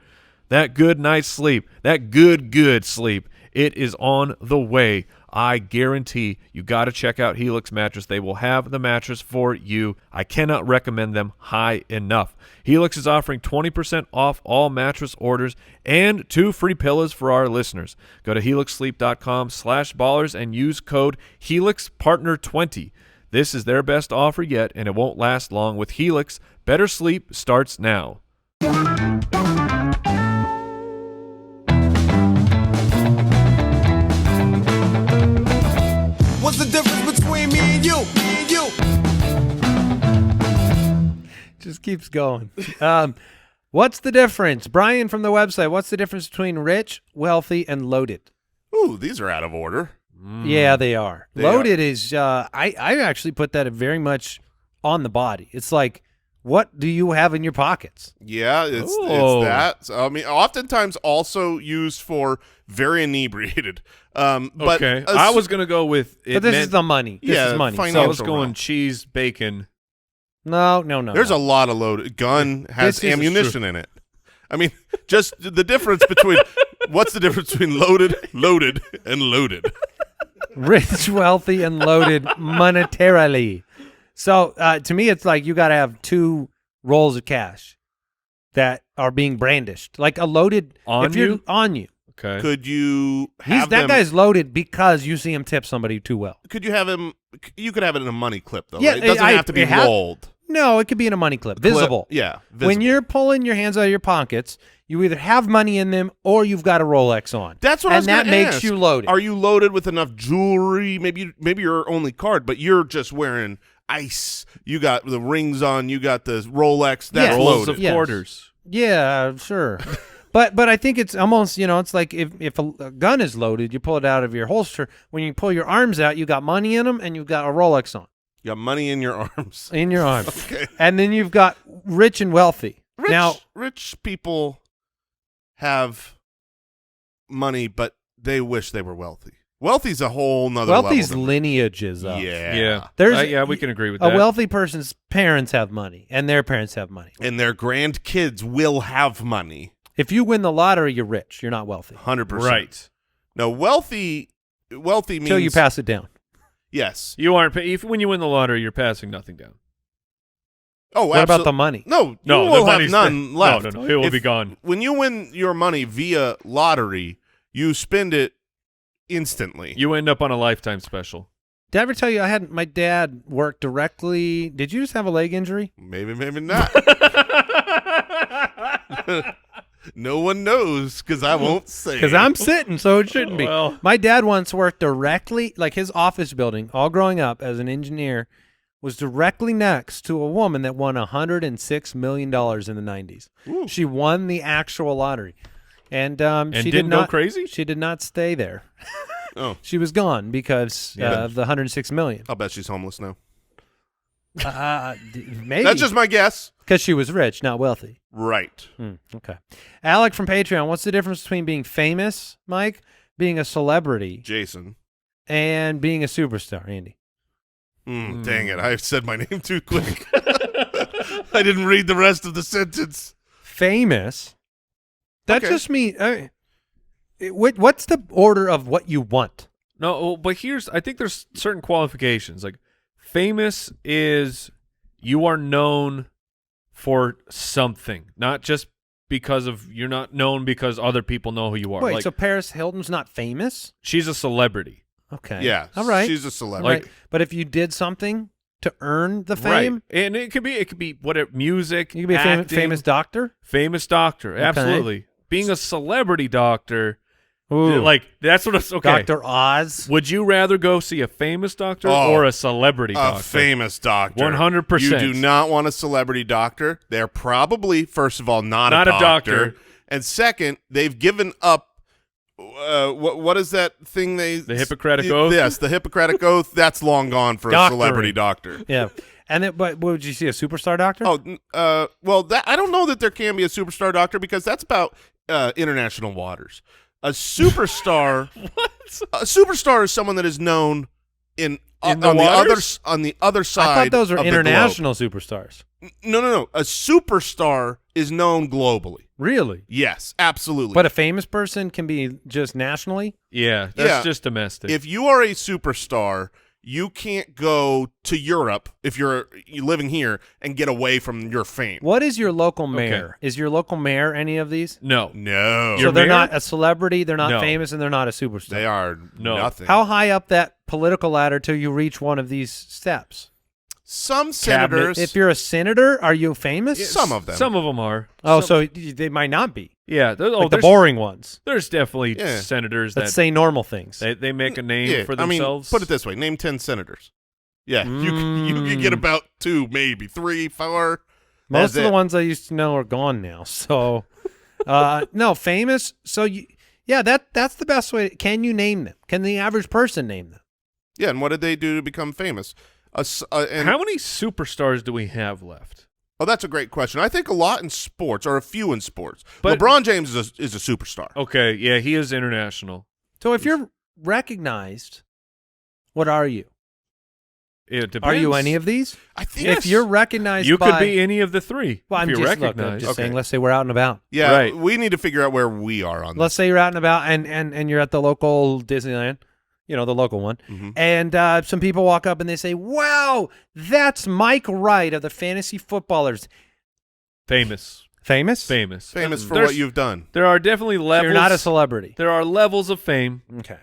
Speaker 3: that good night's sleep, that good sleep, it is on the way. I guarantee you got to check out Helix Mattress. They will have the mattress for you. I cannot recommend them high enough. Helix is offering 20% off all mattress orders and 2 free pillows for our listeners. Go to helixsleep.com/ballers and use code HelixPartner20. This is their best offer yet, and it won't last long. With Helix, better sleep starts now.
Speaker 6: What's the difference between me and you?
Speaker 5: Just keeps going. What's the difference? Brian from the website, what's the difference between rich, wealthy, and loaded?
Speaker 4: Ooh, these are out of order.
Speaker 5: Yeah, they are.
Speaker 4: They
Speaker 5: Loaded is, I actually put that very much on the body. It's like what do you have in your pockets?
Speaker 4: Yeah, it's
Speaker 1: Oh.
Speaker 4: that. So, I mean, oftentimes also used for very inebriated. But
Speaker 1: Okay. I was going to go with it.
Speaker 5: But this
Speaker 1: meant-
Speaker 5: is the money. This
Speaker 4: Yeah,
Speaker 5: is money.
Speaker 1: I
Speaker 4: financial
Speaker 1: was going
Speaker 4: realm.
Speaker 1: cheese, bacon.
Speaker 5: No.
Speaker 4: There's a lot of loaded. Gun has
Speaker 5: This is
Speaker 4: ammunition in it. I mean, just the difference between what's the difference between loaded, and loaded?
Speaker 5: rich, wealthy, and loaded monetarily. So to me, it's like you got to have 2 rolls of cash that are being brandished, like a loaded
Speaker 1: On
Speaker 5: if you're
Speaker 1: you?
Speaker 5: on you.
Speaker 1: Okay.
Speaker 4: Could you
Speaker 5: He's
Speaker 4: have
Speaker 5: that
Speaker 4: them,
Speaker 5: guy's loaded because you see him tip somebody too well.
Speaker 4: Could you have him? You could have it in a money clip though.
Speaker 5: Yeah,
Speaker 4: right? It doesn't have to be rolled.
Speaker 5: No, it could be in a money clip, visible.
Speaker 4: Yeah, visible.
Speaker 5: When you're pulling your hands out of your pockets, you either have money in them or you've got a Rolex on.
Speaker 4: That's what I was
Speaker 5: and that
Speaker 4: gonna
Speaker 5: makes
Speaker 4: ask.
Speaker 5: you loaded.
Speaker 4: Are you loaded with enough jewelry? Maybe your only card, but you're just wearing ice. You got the rings on. You got the Rolex. That's
Speaker 5: Yes.
Speaker 1: Rolls
Speaker 4: loaded.
Speaker 1: of
Speaker 5: Yes.
Speaker 1: quarters.
Speaker 5: Yeah, sure. But I think it's almost, it's like if a gun is loaded, you pull it out of your holster. When you pull your arms out, you got money in them and you've got a Rolex on
Speaker 4: You got money in your arms.
Speaker 5: in your arms.
Speaker 4: Okay.
Speaker 5: And then you've got rich and wealthy. Now,
Speaker 4: Rich people have money, but they wish they were wealthy. Wealthy's a whole nother
Speaker 5: wealthy's
Speaker 4: level.
Speaker 5: lineage is up.
Speaker 4: Yeah.
Speaker 1: Yeah.
Speaker 5: There's-
Speaker 1: yeah, we can agree with
Speaker 5: A
Speaker 1: that.
Speaker 5: wealthy person's parents have money and their parents have money.
Speaker 4: And their grandkids will have money.
Speaker 5: If you win the lottery, you're rich. You're not wealthy
Speaker 4: 100%.
Speaker 1: Right.
Speaker 4: No, wealthy means
Speaker 5: until you pass it down.
Speaker 4: Yes.
Speaker 1: You aren't. When you win the lottery, you're passing nothing down.
Speaker 4: Oh,
Speaker 5: What about
Speaker 4: absolutely.
Speaker 5: the money?
Speaker 4: No,
Speaker 1: No,
Speaker 4: you
Speaker 1: the
Speaker 4: will have
Speaker 1: money's
Speaker 4: none
Speaker 1: no,
Speaker 4: left.
Speaker 1: no, it will be gone.
Speaker 4: When you win your money via lottery, you spend it instantly.
Speaker 1: You end up on a lifetime special.
Speaker 5: Did I ever tell you I had my dad work directly? Did you just have a leg injury?
Speaker 4: Maybe not. No one knows because I won't say.
Speaker 5: Because I'm sitting, so it shouldn't be.
Speaker 1: Well.
Speaker 5: My dad once worked directly, like his office building, all growing up as an engineer, was directly next to a woman that won $106 million in the 90s.
Speaker 4: Ooh.
Speaker 5: She won the actual lottery. And, she
Speaker 1: didn't go
Speaker 5: not,
Speaker 1: crazy?
Speaker 5: She did not stay there.
Speaker 4: Oh,
Speaker 5: She was gone because of the $106 million.
Speaker 4: I'll bet she's homeless now.
Speaker 5: Maybe.
Speaker 4: That's just my guess.
Speaker 5: Because she was rich, not wealthy.
Speaker 4: Right.
Speaker 5: Okay. Alec from Patreon, what's the difference between being famous, Mike, being a celebrity,
Speaker 4: Jason.
Speaker 5: and being a superstar, Andy?
Speaker 4: Dang it. I said my name too quick. I didn't read the rest of the sentence.
Speaker 5: Famous? That
Speaker 4: Okay.
Speaker 5: just means what's the order of what you want?
Speaker 1: No, but I think there's certain qualifications. Like famous is you are known for something, not just because of you're not known because other people know who you are.
Speaker 5: Wait,
Speaker 1: like
Speaker 5: so Paris Hilton's not famous?
Speaker 1: she's a celebrity.
Speaker 5: Okay.
Speaker 4: Yeah.
Speaker 5: All right.
Speaker 4: She's a
Speaker 5: All
Speaker 4: celebrity.
Speaker 5: right. But if you did something to earn the
Speaker 1: Right.
Speaker 5: fame,
Speaker 1: And it could be whatever music,
Speaker 5: you could be a
Speaker 1: acting,
Speaker 5: famous doctor?
Speaker 1: famous doctor. Absolutely. Being a celebrity doctor,
Speaker 5: Ooh.
Speaker 1: like that's what it's okay.
Speaker 5: Dr. Oz?
Speaker 1: Would you rather go see a famous doctor
Speaker 4: Oh,
Speaker 1: or a celebrity
Speaker 4: A
Speaker 1: doctor?
Speaker 4: famous doctor.
Speaker 1: 100%.
Speaker 4: You do not want a celebrity doctor. They're probably, first of all, not
Speaker 1: Not
Speaker 4: a
Speaker 1: a
Speaker 4: doctor.
Speaker 1: doctor.
Speaker 4: And second, they've given up. What is that thing
Speaker 1: The Hippocratic Oath?
Speaker 4: Yes, the Hippocratic Oath. That's long gone for a
Speaker 5: Doctoring.
Speaker 4: celebrity doctor.
Speaker 5: Yeah. And then, but would you see a superstar doctor?
Speaker 4: Oh, well, I don't know that there can be a superstar doctor because that's about international waters. A superstar, a superstar is someone that is known
Speaker 1: In
Speaker 4: on
Speaker 1: the waters?
Speaker 4: the other side.
Speaker 5: I thought those were
Speaker 4: of the globe.
Speaker 5: international superstars.
Speaker 4: No. A superstar is known globally.
Speaker 5: Really?
Speaker 4: Yes, absolutely.
Speaker 5: But a famous person can be just nationally?
Speaker 1: Yeah, that's
Speaker 4: Yeah.
Speaker 1: just domestic.
Speaker 4: if you are a superstar, you can't go to Europe if you're living here and get away from your fame.
Speaker 5: What is your local mayor? Is your local mayor any of these?
Speaker 1: no.
Speaker 4: No,
Speaker 5: So
Speaker 1: Your
Speaker 5: they're
Speaker 1: mayor?
Speaker 5: not a celebrity, they're not
Speaker 1: No.
Speaker 5: famous, and they're not a superstar.
Speaker 4: they are
Speaker 1: No.
Speaker 4: nothing.
Speaker 5: How high up that political ladder till you reach one of these steps?
Speaker 4: Some senators,
Speaker 5: If you're a senator, are you famous?
Speaker 4: some of them,
Speaker 1: Some of them are.
Speaker 5: Oh,
Speaker 1: Some-
Speaker 5: so they might not be.
Speaker 1: yeah.
Speaker 5: Like the
Speaker 1: There's
Speaker 5: boring ones.
Speaker 1: There's definitely
Speaker 4: Yeah.
Speaker 1: senators
Speaker 5: Let's
Speaker 1: that
Speaker 5: say normal things.
Speaker 1: they make a name
Speaker 4: yeah,
Speaker 1: for
Speaker 4: I mean,
Speaker 1: themselves.
Speaker 4: put it this way: name 10 senators. Yeah, you can get about 2, maybe 3, 4.
Speaker 5: Most
Speaker 4: That's
Speaker 5: of the
Speaker 4: it.
Speaker 5: ones I used to know are gone now. So, no, famous. So, that's the best way. Can you name them? Can the average person name them?
Speaker 4: Yeah, and what did they do to become famous? And
Speaker 1: How many superstars do we have left?
Speaker 4: Oh, that's a great question. I think a lot in sports, or a few in sports.
Speaker 3: But-
Speaker 4: LeBron James is a superstar.
Speaker 3: Okay, yeah, he is international.
Speaker 5: So if you're recognized, what are you?
Speaker 3: It depends.
Speaker 5: Are you any of these?
Speaker 4: I think
Speaker 5: If you're recognized
Speaker 3: You
Speaker 5: by,
Speaker 3: could be any of the three.
Speaker 5: well,
Speaker 3: if
Speaker 5: I'm
Speaker 3: you're
Speaker 5: just, look, I'm
Speaker 3: recognized.
Speaker 5: just
Speaker 4: Okay.
Speaker 5: saying, let's say we're out and about.
Speaker 4: yeah,
Speaker 3: Right.
Speaker 4: we need to figure out where we are on
Speaker 5: Let's say you're out and about and you're at the local Disneyland, you know, the local one,
Speaker 4: Mhm.
Speaker 5: and some people walk up and they say, wow, that's Mike Wright of the Fantasy Footballers.
Speaker 3: Famous.
Speaker 5: Famous?
Speaker 3: Famous.
Speaker 4: Famous for
Speaker 3: There's-
Speaker 4: what you've done.
Speaker 3: There are definitely
Speaker 5: So
Speaker 3: levels.
Speaker 5: you're not a celebrity.
Speaker 3: There are levels of fame,
Speaker 5: Okay.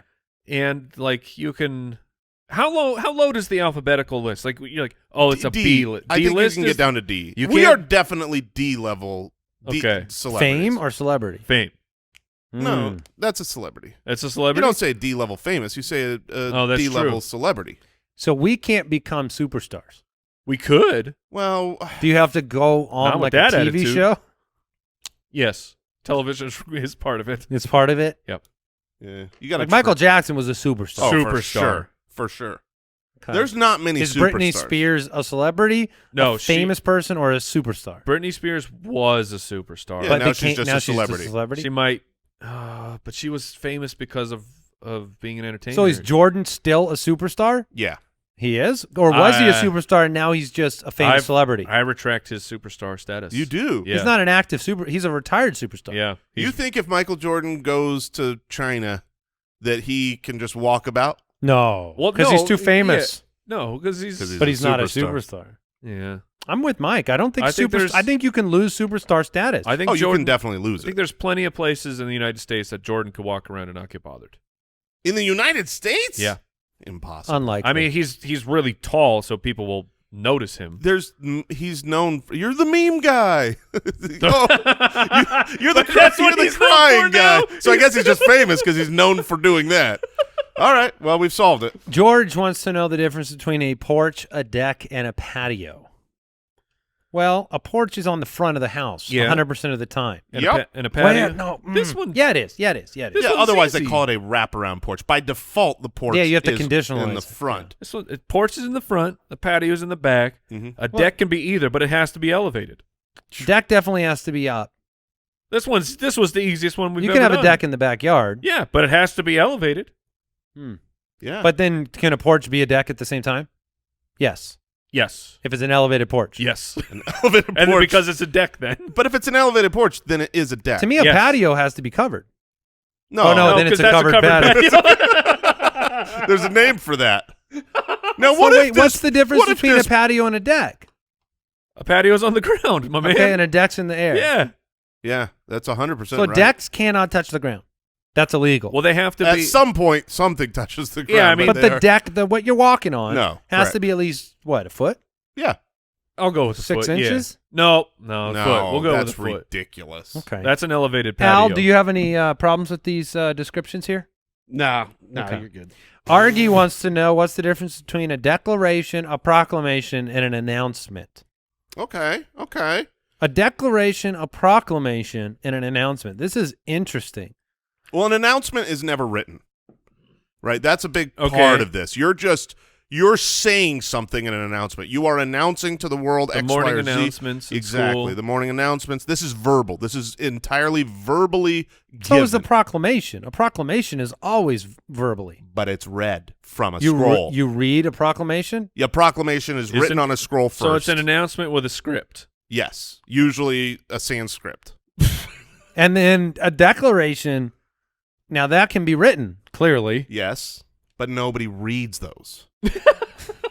Speaker 3: and like you can. How low does the alphabetical list? Like you're like, oh, it's a B list.
Speaker 4: I think you
Speaker 3: list
Speaker 4: can
Speaker 3: is
Speaker 4: get down to D.
Speaker 3: You
Speaker 4: We
Speaker 3: can't-
Speaker 4: are definitely D level.
Speaker 3: Okay.
Speaker 4: Celebrities.
Speaker 5: Fame or celebrity?
Speaker 3: fame.
Speaker 4: No,
Speaker 5: Mm.
Speaker 4: that's a celebrity.
Speaker 3: It's a
Speaker 4: You
Speaker 3: celebrity.
Speaker 4: don't say D level famous. You say a
Speaker 3: Oh, that's
Speaker 4: D level
Speaker 3: true.
Speaker 4: celebrity.
Speaker 5: So we can't become superstars.
Speaker 3: We could.
Speaker 4: Well,
Speaker 5: Do you have to go on
Speaker 3: Not with
Speaker 5: like a
Speaker 3: that
Speaker 5: TV
Speaker 3: attitude.
Speaker 5: show?
Speaker 3: Yes. Television is part of it.
Speaker 5: It's part of it.
Speaker 3: Yep.
Speaker 4: yeah, you got
Speaker 5: Like Michael Jackson was a superstar.
Speaker 4: Oh, for
Speaker 3: Superstar.
Speaker 4: sure, for sure.
Speaker 5: Okay.
Speaker 4: There's not many
Speaker 5: Is
Speaker 4: superstars.
Speaker 5: Britney Spears a celebrity,
Speaker 3: No,
Speaker 5: a famous person, or a superstar?
Speaker 3: Britney Spears was a superstar.
Speaker 4: Yeah,
Speaker 5: but
Speaker 4: now
Speaker 5: they
Speaker 4: she's
Speaker 5: can't,
Speaker 4: just
Speaker 5: now
Speaker 4: a
Speaker 5: she's
Speaker 4: celebrity.
Speaker 5: Just a celebrity.
Speaker 3: She might, but she was famous because of being an entertainer.
Speaker 5: So is Jordan still a superstar?
Speaker 4: Yeah,
Speaker 5: He is, or was he a
Speaker 3: I-
Speaker 5: superstar and now he's just a famous celebrity?
Speaker 3: I retract his superstar status.
Speaker 4: you do.
Speaker 3: Yeah.
Speaker 5: He's not an active super. He's a retired superstar.
Speaker 3: Yeah.
Speaker 4: You
Speaker 3: He's-
Speaker 4: think if Michael Jordan goes to China, that he can just walk about?
Speaker 5: No,
Speaker 3: Well,
Speaker 5: because
Speaker 3: no,
Speaker 5: he's too famous.
Speaker 3: No, because
Speaker 4: 'Cause
Speaker 5: But he's not a
Speaker 4: superstar.
Speaker 5: superstar.
Speaker 3: Yeah.
Speaker 5: I'm with Mike. I don't think
Speaker 3: I think there's-
Speaker 5: I think you can lose superstar status.
Speaker 3: I think
Speaker 4: Oh,
Speaker 3: Jordan.
Speaker 4: you can definitely lose
Speaker 3: I think
Speaker 4: it.
Speaker 3: there's plenty of places in the United States that Jordan could walk around and not get bothered.
Speaker 4: In the United States?
Speaker 3: Yeah.
Speaker 4: Impossible.
Speaker 5: Unlikely.
Speaker 3: I mean, he's really tall, so people will notice him.
Speaker 4: He's known. You're the meme guy. Oh, you're the
Speaker 3: That's what
Speaker 4: you're the
Speaker 3: he's known
Speaker 4: crying
Speaker 3: for
Speaker 4: guy.
Speaker 3: now.
Speaker 4: So I guess he's just famous because he's known for doing that. All right. Well, we've solved it.
Speaker 5: George wants to know the difference between a porch, a deck, and a patio. Well, a porch is on the front of the house,
Speaker 3: Yeah.
Speaker 5: 100% of the time.
Speaker 3: And
Speaker 4: Yep.
Speaker 3: and a patio.
Speaker 5: Well, no,
Speaker 3: This one.
Speaker 5: Yeah, it is. Yeah, it is. Yeah, it is.
Speaker 3: This
Speaker 4: Yeah.
Speaker 3: one's
Speaker 4: Otherwise, they
Speaker 3: easy.
Speaker 4: call it a wraparound porch. By default, the porch.
Speaker 5: Yeah, you have to
Speaker 4: is
Speaker 5: conditionalize
Speaker 4: in the
Speaker 5: it.
Speaker 4: front.
Speaker 3: This one, porch is in the front. The patio is in the back.
Speaker 4: Mhm.
Speaker 3: A deck can be either, but it has to be elevated.
Speaker 5: Deck definitely has to be up.
Speaker 3: This was the easiest one we've
Speaker 5: You
Speaker 3: ever
Speaker 5: can have a
Speaker 3: done.
Speaker 5: deck in the backyard,
Speaker 3: Yeah, but it has to be elevated.
Speaker 4: Yeah.
Speaker 5: but then can a porch be a deck at the same time? Yes,
Speaker 3: Yes.
Speaker 5: if it's an elevated porch.
Speaker 3: Yes.
Speaker 4: an elevated
Speaker 3: And
Speaker 4: porch.
Speaker 3: because it's a deck, then.
Speaker 4: but if it's an elevated porch, then it is a deck.
Speaker 5: To me, a
Speaker 3: Yes.
Speaker 5: patio has to be covered.
Speaker 4: no,
Speaker 5: Oh, no, then it's
Speaker 3: 'cause
Speaker 5: a
Speaker 3: that's
Speaker 5: covered
Speaker 3: patio.
Speaker 4: there's a name for that. Now,
Speaker 5: So
Speaker 4: what
Speaker 5: wait,
Speaker 4: if
Speaker 5: what's the difference
Speaker 4: what if
Speaker 5: between
Speaker 4: this-
Speaker 5: a patio and a deck?
Speaker 3: A patio's on the ground, my man.
Speaker 5: Okay, and a deck's in the air.
Speaker 3: Yeah.
Speaker 4: Yeah, that's 100%.
Speaker 5: So
Speaker 4: right.
Speaker 5: decks cannot touch the ground. That's illegal.
Speaker 3: Well, they have to
Speaker 4: At
Speaker 3: be.
Speaker 4: some point, something touches the ground.
Speaker 3: Yeah, I mean-
Speaker 5: but
Speaker 4: they
Speaker 5: the
Speaker 4: are-
Speaker 5: deck, what you're walking on,
Speaker 4: No,
Speaker 5: has
Speaker 4: correct.
Speaker 5: to be at least what, a foot?
Speaker 4: Yeah.
Speaker 3: I'll go with a
Speaker 5: 6
Speaker 3: foot. yeah.
Speaker 5: inches?
Speaker 3: No, a
Speaker 4: No,
Speaker 3: foot. We'll go
Speaker 4: that's
Speaker 3: with a foot.
Speaker 4: ridiculous.
Speaker 5: Okay.
Speaker 3: That's an elevated patio.
Speaker 5: Al, do you have any problems with these descriptions here?
Speaker 7: No,
Speaker 5: Okay.
Speaker 7: you're good.
Speaker 5: Argy wants to know what's the difference between a declaration, a proclamation, and an announcement.
Speaker 4: Okay.
Speaker 5: A declaration, a proclamation, and an announcement. This is interesting.
Speaker 4: Well, an announcement is never written, right? That's a big
Speaker 3: Okay.
Speaker 4: part of this. You're saying something in an announcement. You are announcing to the world
Speaker 3: The
Speaker 4: X,
Speaker 3: morning
Speaker 4: Y, or Z.
Speaker 3: announcements in
Speaker 4: Exactly.
Speaker 3: school.
Speaker 4: The morning announcements. This is verbal. This is entirely verbally
Speaker 5: So
Speaker 4: given,
Speaker 5: is the proclamation. A proclamation is always verbally.
Speaker 4: but it's read from a
Speaker 5: You
Speaker 4: scroll.
Speaker 5: you read a proclamation?
Speaker 4: Yeah, proclamation is
Speaker 3: Is
Speaker 4: written
Speaker 3: it-
Speaker 4: on a scroll first.
Speaker 3: So it's an announcement with a script.
Speaker 4: Yes, usually a Sanskrit.
Speaker 5: And then a declaration, now that can be written, clearly.
Speaker 4: Yes, but nobody reads those.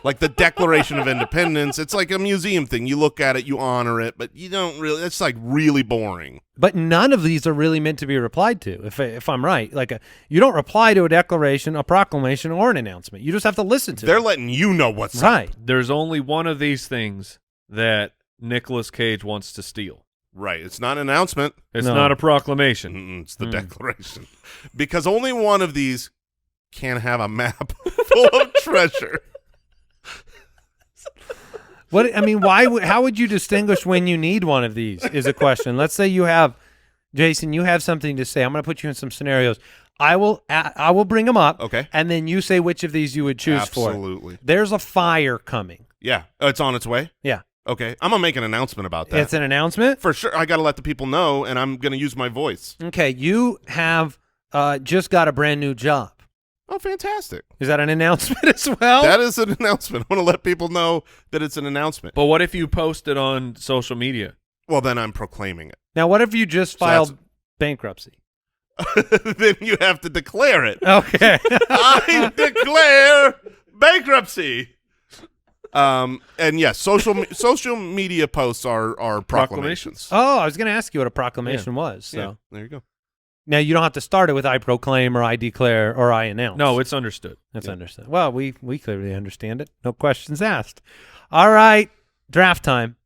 Speaker 4: Like the Declaration of Independence, it's like a museum thing. You look at it, you honor it, but you don't really. It's like really boring.
Speaker 5: But none of these are really meant to be replied to, if I'm right. Like you don't reply to a declaration, a proclamation, or an announcement. You just have to listen to
Speaker 4: They're
Speaker 5: it.
Speaker 4: letting you know what's
Speaker 5: Right.
Speaker 3: There's only one of these things that Nicolas Cage wants to steal.
Speaker 4: right. It's not an announcement.
Speaker 3: It's
Speaker 5: No.
Speaker 3: not a proclamation.
Speaker 4: It's the Declaration, because only one of these can have a map full of treasure.
Speaker 5: What I mean, how would you distinguish when you need one of these? Is a question. Let's say you have, Jason, you have something to say. I'm going to put you in some scenarios. I will bring them up.
Speaker 4: Okay.
Speaker 5: And then you say which of these you would choose for.
Speaker 4: Absolutely.
Speaker 5: There's a fire coming.
Speaker 4: Yeah. Oh, it's on its way.
Speaker 5: Yeah.
Speaker 4: Okay, I'm gonna make an announcement about that.
Speaker 5: It's an announcement?
Speaker 4: For sure. I got to let the people know, and I'm gonna use my voice.
Speaker 5: Okay, you have just got a brand new job.
Speaker 4: Oh, fantastic!
Speaker 5: Is that an announcement as well?
Speaker 4: That is an announcement. I want to let people know that it's an announcement.
Speaker 3: But what if you post it on social media?
Speaker 4: Well, then I'm proclaiming it.
Speaker 5: Now, what if you just filed bankruptcy?
Speaker 4: Then you have to declare it.
Speaker 5: Okay.
Speaker 4: I declare bankruptcy. And yes, social media posts are proclamations.
Speaker 5: Oh, I was going to ask you what a proclamation was. So
Speaker 4: Yeah, there you go.
Speaker 5: now you don't have to start it with "I proclaim" or "I declare" or "I announce."
Speaker 3: No, it's understood.
Speaker 5: That's understood. Well, we clearly understand it. No questions asked. All right, draft time.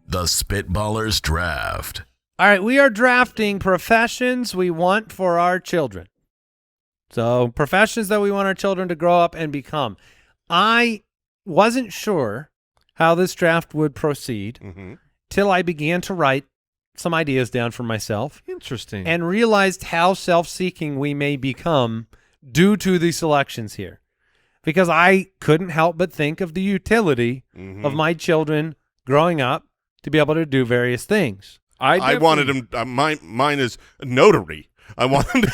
Speaker 2: The Spitballers Draft.
Speaker 5: All right, we are drafting professions we want for our children. So professions that we want our children to grow up and become. I wasn't sure how this draft would proceed till I began to write some ideas down for myself
Speaker 3: Interesting.
Speaker 5: and realized how self-seeking we may become due to the selections here. Because I couldn't help but think of the utility of my children growing up to be able to do various things.
Speaker 4: I wanted him. Mine is a notary. I want him to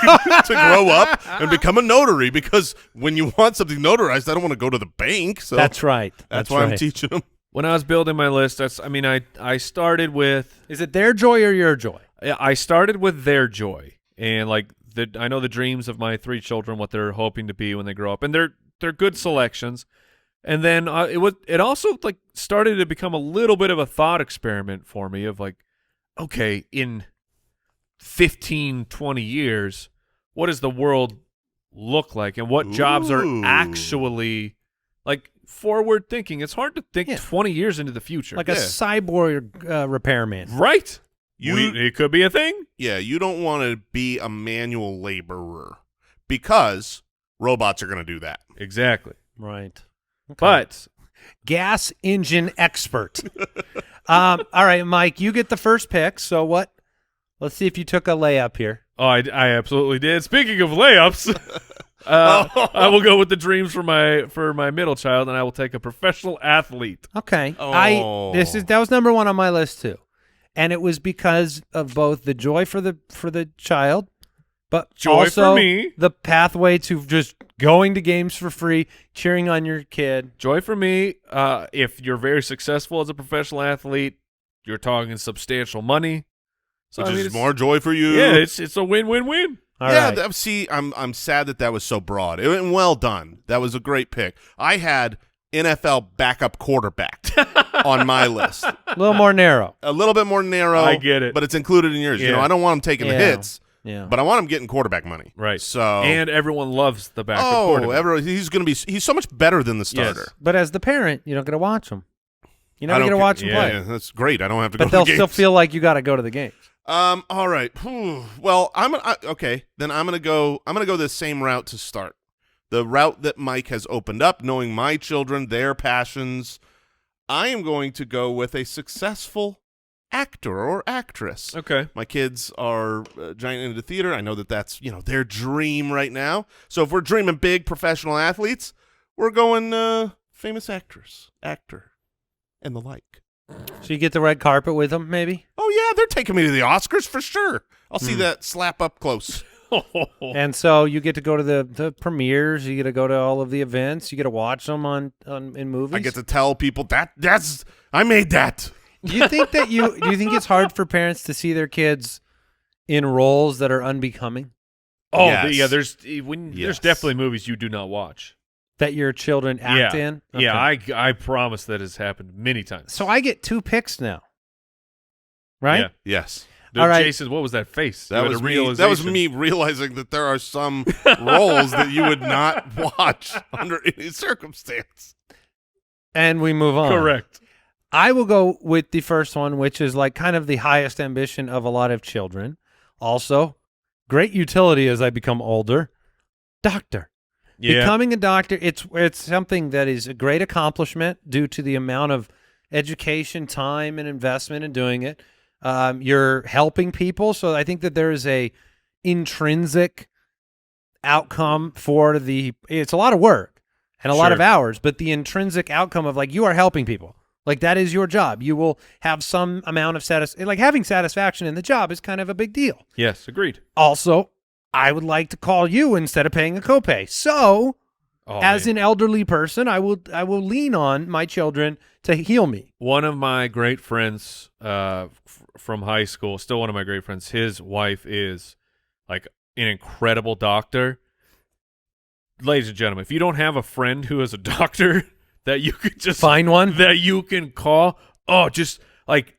Speaker 4: grow up and become a notary because when you want something notarized, I don't want to go to the bank. So
Speaker 5: That's right.
Speaker 4: That's why
Speaker 5: right.
Speaker 4: I'm teaching him.
Speaker 3: When I was building my list, I started with
Speaker 5: Is it their joy or your joy?
Speaker 3: I started with their joy, and I know the dreams of my 3 children, what they're hoping to be when they grow up, and they're good selections. And then it also started to become a little bit of a thought experiment for me of okay, in 15, 20 years, what does the world look like, and what jobs are actually forward thinking? It's hard to think 20 years into the future,
Speaker 5: Like a cyborg repairman.
Speaker 3: right? It could be a thing.
Speaker 4: Yeah, you don't want to be a manual laborer because robots are going to do that.
Speaker 3: Exactly.
Speaker 5: Right. Okay.
Speaker 3: But
Speaker 5: Gas engine expert. All right, Mike, you get the first pick. So what? Let's see if you took a layup here.
Speaker 3: I absolutely did. Speaking of layups, I will go with the dreams for my middle child, and I will take a professional athlete.
Speaker 5: Okay.
Speaker 4: Oh.
Speaker 5: That was number 1 on my list too. And it was because of both the joy for the child, but
Speaker 3: Joy
Speaker 5: also
Speaker 3: for me.
Speaker 5: the pathway to just going to games for free, cheering on your kid.
Speaker 3: Joy for me. If you're very successful as a professional athlete, you're talking substantial money. So
Speaker 4: Which is
Speaker 3: it's
Speaker 4: more joy for you.
Speaker 3: Yeah, it's a win-win-win.
Speaker 5: All
Speaker 4: yeah,
Speaker 5: right.
Speaker 4: see, I'm sad that was so broad. And well done. That was a great pick. I had NFL backup quarterback on my list.
Speaker 5: A little more narrow.
Speaker 4: A little bit more narrow.
Speaker 3: I get it.
Speaker 4: But it's included in yours. You
Speaker 3: Yeah.
Speaker 4: know, I don't want him taking the hits.
Speaker 5: Yeah.
Speaker 4: But I want him getting quarterback money.
Speaker 3: Right.
Speaker 4: So
Speaker 3: And everyone loves the backup quarterback.
Speaker 4: he's so much better than the starter.
Speaker 3: Yes.
Speaker 5: But as the parent, you don't get to watch them. You're not going to watch them play.
Speaker 4: Yeah, that's great. I don't have to go
Speaker 5: But
Speaker 4: to the
Speaker 5: they'll
Speaker 4: games.
Speaker 5: still feel like you got to go to the games.
Speaker 4: All right. Well, okay. Then I'm gonna go this same route to start. The route that Mike has opened up, knowing my children, their passions. I am going to go with a successful actor or actress.
Speaker 3: Okay.
Speaker 4: My kids are giant into theater. I know that's their dream right now. So if we're dreaming big, professional athletes, we're going famous actress, actor, and the like.
Speaker 5: So you get the red carpet with them, maybe?
Speaker 4: Oh yeah, they're taking me to the Oscars for sure. I'll see that slap up close.
Speaker 5: And so you get to go to the premieres. You get to go to all of the events. You get to watch them in movies.
Speaker 4: I get to tell people that's I made that.
Speaker 5: Do you think it's hard for parents to see their kids in roles that are unbecoming?
Speaker 3: Oh,
Speaker 4: Yes.
Speaker 3: yeah. There's definitely movies you do not watch.
Speaker 5: That your children act in? Okay.
Speaker 3: Yeah, I promise that has happened many times.
Speaker 5: So I get 2 picks now. Right?
Speaker 3: Yeah.
Speaker 4: Yes.
Speaker 5: All right.
Speaker 3: Jason, what was that face?
Speaker 4: That
Speaker 3: You had
Speaker 4: was
Speaker 3: a
Speaker 4: me. That was
Speaker 3: realization.
Speaker 4: me realizing that there are some roles that you would not watch under any circumstance.
Speaker 5: And we move on.
Speaker 3: Correct.
Speaker 5: I will go with the first one, which is kind of the highest ambition of a lot of children. Also, great utility as I become older. Doctor.
Speaker 3: Yeah.
Speaker 5: Becoming a doctor, it's something that is a great accomplishment due to the amount of education, time, and investment in doing it. You're helping people, so I think that there is a intrinsic outcome for it's a lot of work and a lot of hours, but the intrinsic outcome of like you are helping people. Like that is your job. You will have some amount of like having satisfaction in the job is kind of a big deal.
Speaker 3: Yes, agreed.
Speaker 5: Also, I would like to call you instead of paying a copay. So, as an elderly person, I will lean on my children to heal me.
Speaker 3: One of my great friends from high school, still one of my great friends, his wife is like an incredible doctor. Ladies and gentlemen, if you don't have a friend who is a doctor that you could just
Speaker 5: find one
Speaker 3: that you can call, just like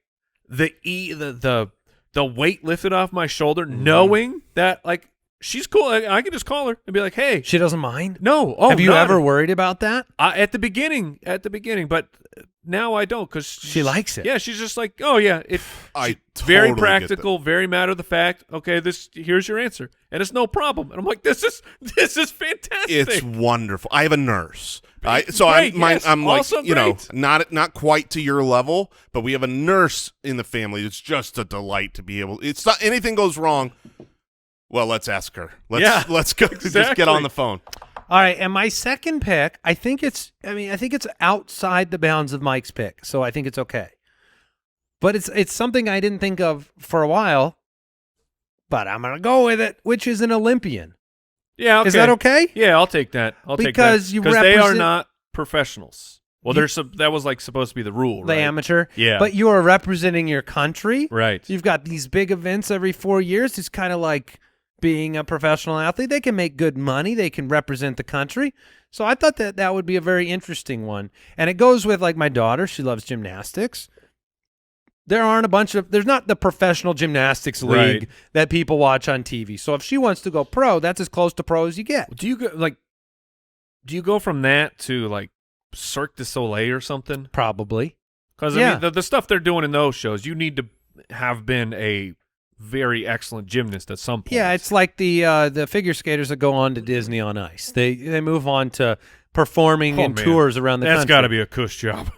Speaker 3: the weight lifted off my shoulder, knowing that like she's cool. I can just call her and be like, "Hey."
Speaker 5: She doesn't mind?
Speaker 3: No.
Speaker 5: Have you ever worried about that?
Speaker 3: At the beginning, but now I don't because
Speaker 5: she likes it.
Speaker 3: Yeah, she's just like, "Oh yeah, it's
Speaker 4: totally
Speaker 3: very practical, very matter of the fact. Okay, here's your answer, and it's no problem." And I'm like, "This is fantastic.
Speaker 4: It's wonderful." I have a nurse. I'm
Speaker 3: also
Speaker 4: like, you know,
Speaker 3: great.
Speaker 4: not quite to your level, but we have a nurse in the family. It's just a delight to be able. It's not anything goes wrong. Well, let's ask her. Let's go.
Speaker 3: Exactly.
Speaker 4: Just get on the phone.
Speaker 5: All right, and my second pick, I think it's outside the bounds of Mike's pick, so I think it's okay. But it's something I didn't think of for a while, but I'm gonna go with it, which is an Olympian.
Speaker 3: Yeah, okay.
Speaker 5: Is that okay?
Speaker 3: Yeah, I'll take that.
Speaker 5: Because
Speaker 3: they are not professionals. Well, that was like supposed to be the rule,
Speaker 5: the
Speaker 3: right?
Speaker 5: amateur.
Speaker 3: Yeah,
Speaker 5: but you are representing your country,
Speaker 3: right?
Speaker 5: You've got these big events every 4 years. It's kind of like being a professional athlete. They can make good money. They can represent the country. So I thought that would be a very interesting one. And it goes with like my daughter. She loves gymnastics. There's not the professional gymnastics league that people watch on TV. So if she wants to go pro, that's as close to pro as you get.
Speaker 3: Do you go from that to like Cirque du Soleil or something?
Speaker 5: Probably.
Speaker 3: Because I mean, the stuff they're doing in those shows, you need to have been a very excellent gymnast at some point.
Speaker 5: Yeah, it's like the figure skaters that go on to Disney on Ice. They move on to performing in tours around the country.
Speaker 3: That's got to be a cush job.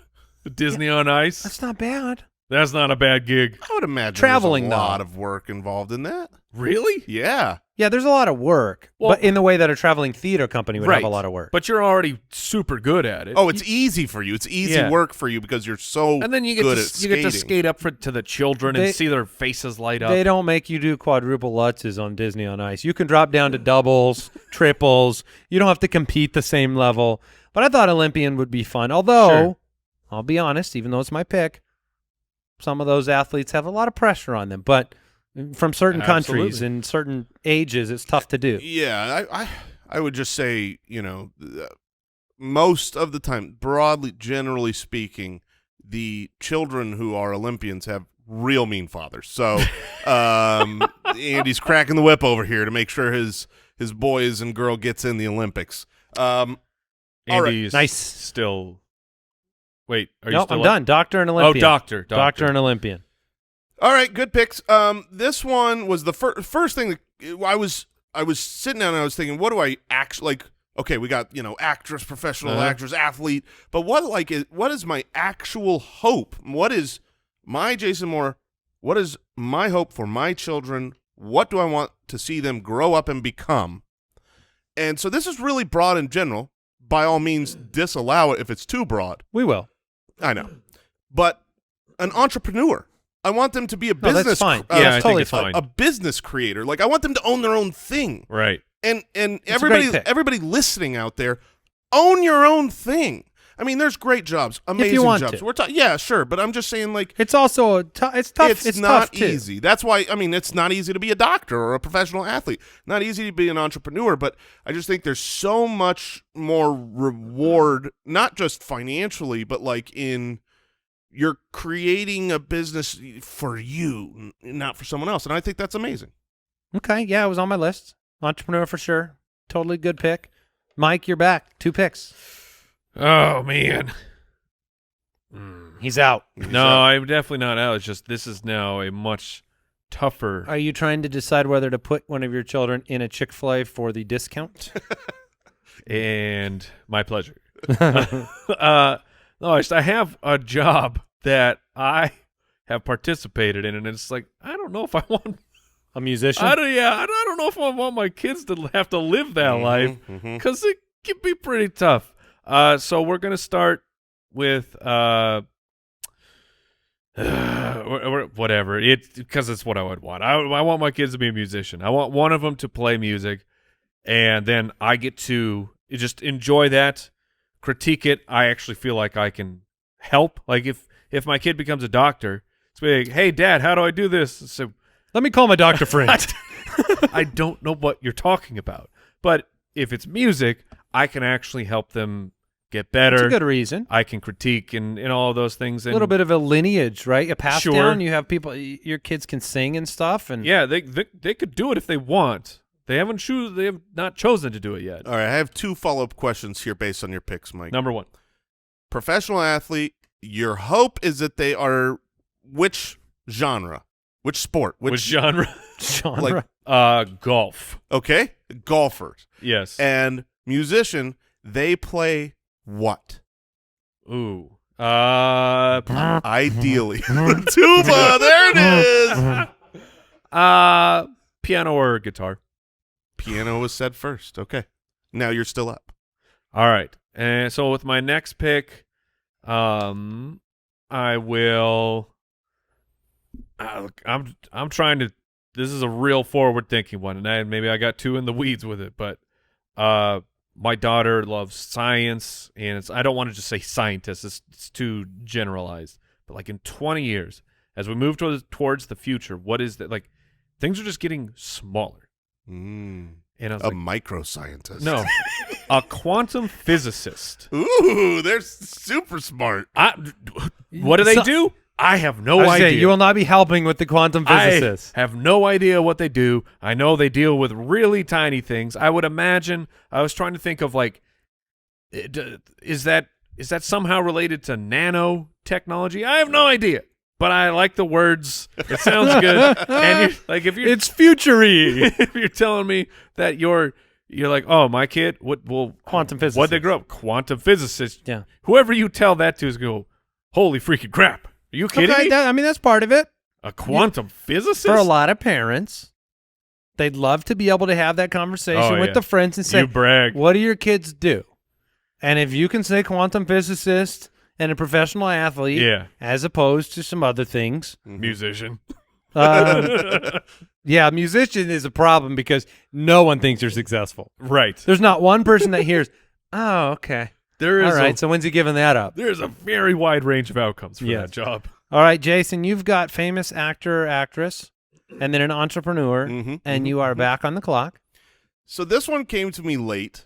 Speaker 3: Disney on Ice.
Speaker 5: That's not bad.
Speaker 3: That's not a bad gig.
Speaker 4: I would imagine
Speaker 5: traveling
Speaker 4: there's a lot of work involved in that.
Speaker 3: Really?
Speaker 4: Yeah.
Speaker 5: Yeah, there's a lot of work, but in the way that a traveling theater company would have a lot of work.
Speaker 3: But you're already super good at it.
Speaker 4: Oh, it's easy for you. It's easy work for you because you're so
Speaker 3: and then you
Speaker 4: good
Speaker 3: get
Speaker 4: at skating.
Speaker 3: You get to skate up to the children and see their faces light up.
Speaker 5: They don't make you do quadruple lutzes on Disney on Ice. You can drop down to doubles, triples. You don't have to compete the same level. But I thought Olympian would be fun. Although, I'll be honest, even though it's my pick, some of those athletes have a lot of pressure on them. But from certain countries and certain ages, it's tough to do.
Speaker 4: Yeah, I would just say, you know, most of the time, broadly, generally speaking, the children who are Olympians have real mean fathers. So Andy's cracking the whip over here to make sure his boys and girl gets in the Olympics.
Speaker 3: Andy's
Speaker 5: nice.
Speaker 3: Still. Wait, are you
Speaker 5: nope,
Speaker 3: still
Speaker 5: I'm done. Doctor and Olympian.
Speaker 3: Oh, doctor
Speaker 5: and Olympian.
Speaker 4: All right, good picks. This one was the first thing that I was sitting down and I was thinking, what do I actually like? Okay, we got actress, professional actress, athlete, but what is my actual hope? What is my Jason Moore? What is my hope for my children? What do I want to see them grow up and become? And so this is really broad in general. By all means, disallow it if it's too broad.
Speaker 5: We will.
Speaker 4: I know, but an entrepreneur. I want them to be a business.
Speaker 5: That's fine.
Speaker 3: I think it's fine.
Speaker 4: A business creator. Like I want them to own their own thing.
Speaker 3: Right.
Speaker 4: And everybody listening out there, own your own thing. I mean, there's great jobs, amazing
Speaker 5: if you want
Speaker 4: jobs.
Speaker 5: To.
Speaker 4: We're yeah, sure, but I'm just saying, like,
Speaker 5: it's also it's tough.
Speaker 4: It's not
Speaker 5: tough
Speaker 4: easy. That's why it's not easy to be a doctor or a professional athlete. Not easy to be an entrepreneur. But I just think there's so much more reward, not just financially, but like in you're creating a business for you, not for someone else, and I think that's amazing.
Speaker 5: Okay, yeah, it was on my list. Entrepreneur for sure. Totally good pick. Mike, you're back. 2 picks.
Speaker 3: Oh, man.
Speaker 5: He's out.
Speaker 3: No, I'm definitely not out. It's just this is now a much tougher.
Speaker 5: Are you trying to decide whether to put one of your children in a Chick-fil-A for the discount?
Speaker 3: And my pleasure. No, I have a job that I have participated in, and it's like, I don't know if I want
Speaker 5: A musician?
Speaker 3: I don't know if I want my kids to have to live that life because it can be pretty tough. So we're gonna start with whatever. Because it's what I would want. I want my kids to be a musician. I want one of them to play music, and then I get to just enjoy that, critique it. I actually feel like I can help. Like if my kid becomes a doctor, it's like, hey, Dad, how do I do this? So
Speaker 5: Let me call my doctor friend.
Speaker 3: I don't know what you're talking about. But if it's music, I can actually help them get better.
Speaker 5: That's a good reason.
Speaker 3: I can critique and all of those things.
Speaker 5: A
Speaker 3: And
Speaker 5: little bit of a lineage, right? A pass
Speaker 3: Sure.
Speaker 5: down. You have people, your kids can sing and stuff. And
Speaker 3: yeah, they could do it if they want. They have not chosen to do it yet.
Speaker 4: All right, I have 2 follow-up questions here based on your picks, Mike.
Speaker 3: Number 1.
Speaker 4: Professional athlete, your hope is that they are which genre? Which sport?
Speaker 3: Which genre?
Speaker 5: genre.
Speaker 4: Like-
Speaker 3: Golf.
Speaker 4: Okay, golfers.
Speaker 3: Yes.
Speaker 4: And musician, they play what?
Speaker 3: Ooh.
Speaker 4: Ideally. Tuba, there it is!
Speaker 3: Piano or guitar.
Speaker 4: Piano was said first. Okay. Now you're still up.
Speaker 3: All right. And so with my next pick, I will. I'm trying to. This is a real forward-thinking one, and maybe I got too in the weeds with it, but my daughter loves science, and I don't want to just say scientist. It's too generalized. But like in 20 years, as we move towards the future, what is that? Like things are just getting smaller. And I was
Speaker 4: A
Speaker 3: like,
Speaker 4: microscientist.
Speaker 3: no, a quantum physicist.
Speaker 4: Ooh, they're super smart.
Speaker 3: What do they do? I have no
Speaker 5: I was
Speaker 3: idea.
Speaker 5: saying, you will not be helping with the quantum physicists.
Speaker 3: I have no idea what they do. I know they deal with really tiny things. I would imagine. I was trying to think of like, is that somehow related to nanotechnology? I have no idea, but I like the words. It sounds good. And if you're
Speaker 5: It's futury.
Speaker 3: if you're telling me that you're like, oh, my kid,
Speaker 5: Quantum physicist.
Speaker 3: what they grow up, quantum physicist.
Speaker 5: Yeah.
Speaker 3: Whoever you tell that to is going to go, holy freaking crap. Are you kidding me?
Speaker 5: That's part of it.
Speaker 3: A quantum physicist?
Speaker 5: For a lot of parents, they'd love to be able to have that conversation with
Speaker 3: yeah.
Speaker 5: the friends and say,
Speaker 3: You brag.
Speaker 5: what do your kids do? And if you can say quantum physicist and a professional athlete,
Speaker 3: Yeah.
Speaker 5: as opposed to some other things,
Speaker 3: Musician.
Speaker 5: yeah, musician is a problem because no one thinks you're successful.
Speaker 3: Right.
Speaker 5: There's not one person that hears, oh, okay.
Speaker 3: There is
Speaker 5: All right, so when's he giving that up?
Speaker 3: there's a very wide range of outcomes for
Speaker 5: Yes.
Speaker 3: that job.
Speaker 5: All right, Jason, you've got famous actor or actress and then an entrepreneur, and you are back on the clock.
Speaker 4: So this one came to me late,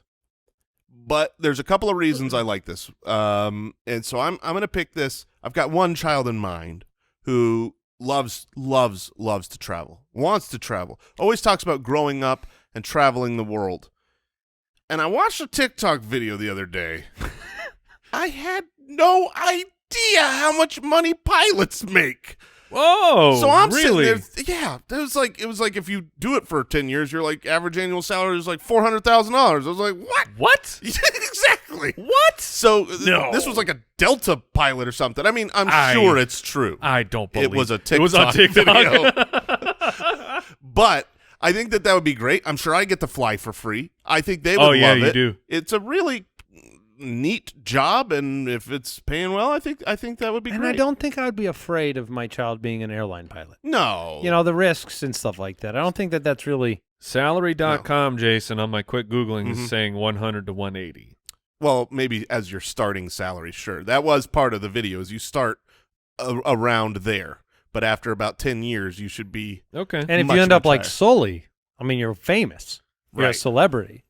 Speaker 4: but there's a couple of reasons I like this. And so I'm going to pick this. I've got one child in mind who loves to travel, wants to travel, always talks about growing up and traveling the world. And I watched a TikTok video the other day. I had no idea how much money pilots make.
Speaker 3: Whoa.
Speaker 4: So I'm
Speaker 3: really?
Speaker 4: sitting there. Yeah, it was like if you do it for 10 years, your like average annual salary is like $400,000. I was like, what?
Speaker 3: What?
Speaker 4: Exactly.
Speaker 3: What?
Speaker 4: So
Speaker 3: No.
Speaker 4: this was like a Delta pilot or something. I mean, I'm
Speaker 3: I-
Speaker 4: sure it's true.
Speaker 3: I don't believe
Speaker 4: It was a
Speaker 3: It was on
Speaker 4: TikTok
Speaker 3: TikTok.
Speaker 4: video. But I think that would be great. I'm sure I get to fly for free. I think they would
Speaker 3: Oh, yeah,
Speaker 4: love
Speaker 3: you
Speaker 4: it.
Speaker 3: do.
Speaker 4: It's a really neat job, and if it's paying well, I think that would be
Speaker 5: And
Speaker 4: great.
Speaker 5: I don't think I would be afraid of my child being an airline pilot.
Speaker 4: No.
Speaker 5: You know, the risks and stuff like that. I don't think that that's really
Speaker 3: Salary.com, Jason, on my quick Googling
Speaker 4: Mm-hmm.
Speaker 3: is saying 100 to 180.
Speaker 4: Well, maybe as your starting salary, sure. That was part of the video, is you start around there. But after about 10 years, you should be
Speaker 3: Okay.
Speaker 5: And if
Speaker 4: Much,
Speaker 5: you end up
Speaker 4: much
Speaker 5: like
Speaker 4: higher.
Speaker 5: Sully, I mean, you're famous. You're a
Speaker 4: Right.
Speaker 5: celebrity.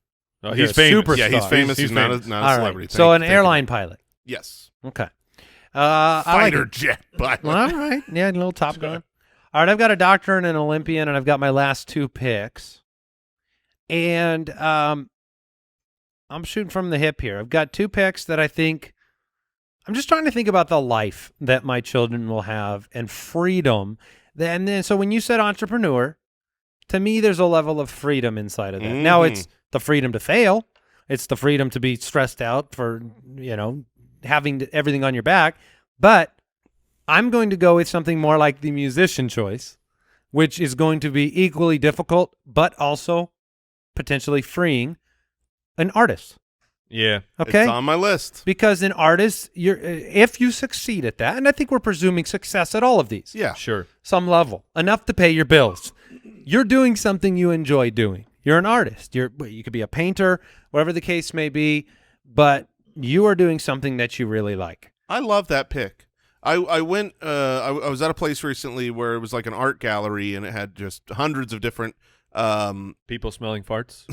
Speaker 3: Oh,
Speaker 5: You're
Speaker 3: he's
Speaker 5: a
Speaker 3: famous.
Speaker 5: superstar.
Speaker 4: Yeah, he's famous.
Speaker 3: He's
Speaker 4: He's not
Speaker 3: famous.
Speaker 4: a
Speaker 5: All right.
Speaker 4: celebrity.
Speaker 5: So an
Speaker 4: Thank you.
Speaker 5: airline pilot.
Speaker 4: Yes.
Speaker 5: Okay. I like
Speaker 4: Fighter
Speaker 5: it.
Speaker 4: jet pilot.
Speaker 5: Well, all right. Yeah, a little Top Gun. All right, I've got a doctor and an Olympian, and I've got my last 2 picks. And I'm shooting from the hip here. I've got 2 picks that I think – I'm just trying to think about the life that my children will have and freedom. And then, so when you said entrepreneur, to me there's a level of freedom inside of that. Now it's the freedom to fail. It's the freedom to be stressed out for, having everything on your back. But I'm going to go with something more like the musician choice, which is going to be equally difficult, but also potentially freeing, an artist.
Speaker 3: Yeah.
Speaker 5: Okay,
Speaker 4: It's on my list.
Speaker 5: because an artist, if you succeed at that, and I think we're presuming success at all of these,
Speaker 4: Yeah.
Speaker 3: Sure.
Speaker 5: some level, enough to pay your bills. You're doing something you enjoy doing. You're an artist. You could be a painter, whatever the case may be, but you are doing something that you really like.
Speaker 4: I love that pick. I went. I was at a place recently where it was like an art gallery, and it had just hundreds of different.
Speaker 3: People smelling farts.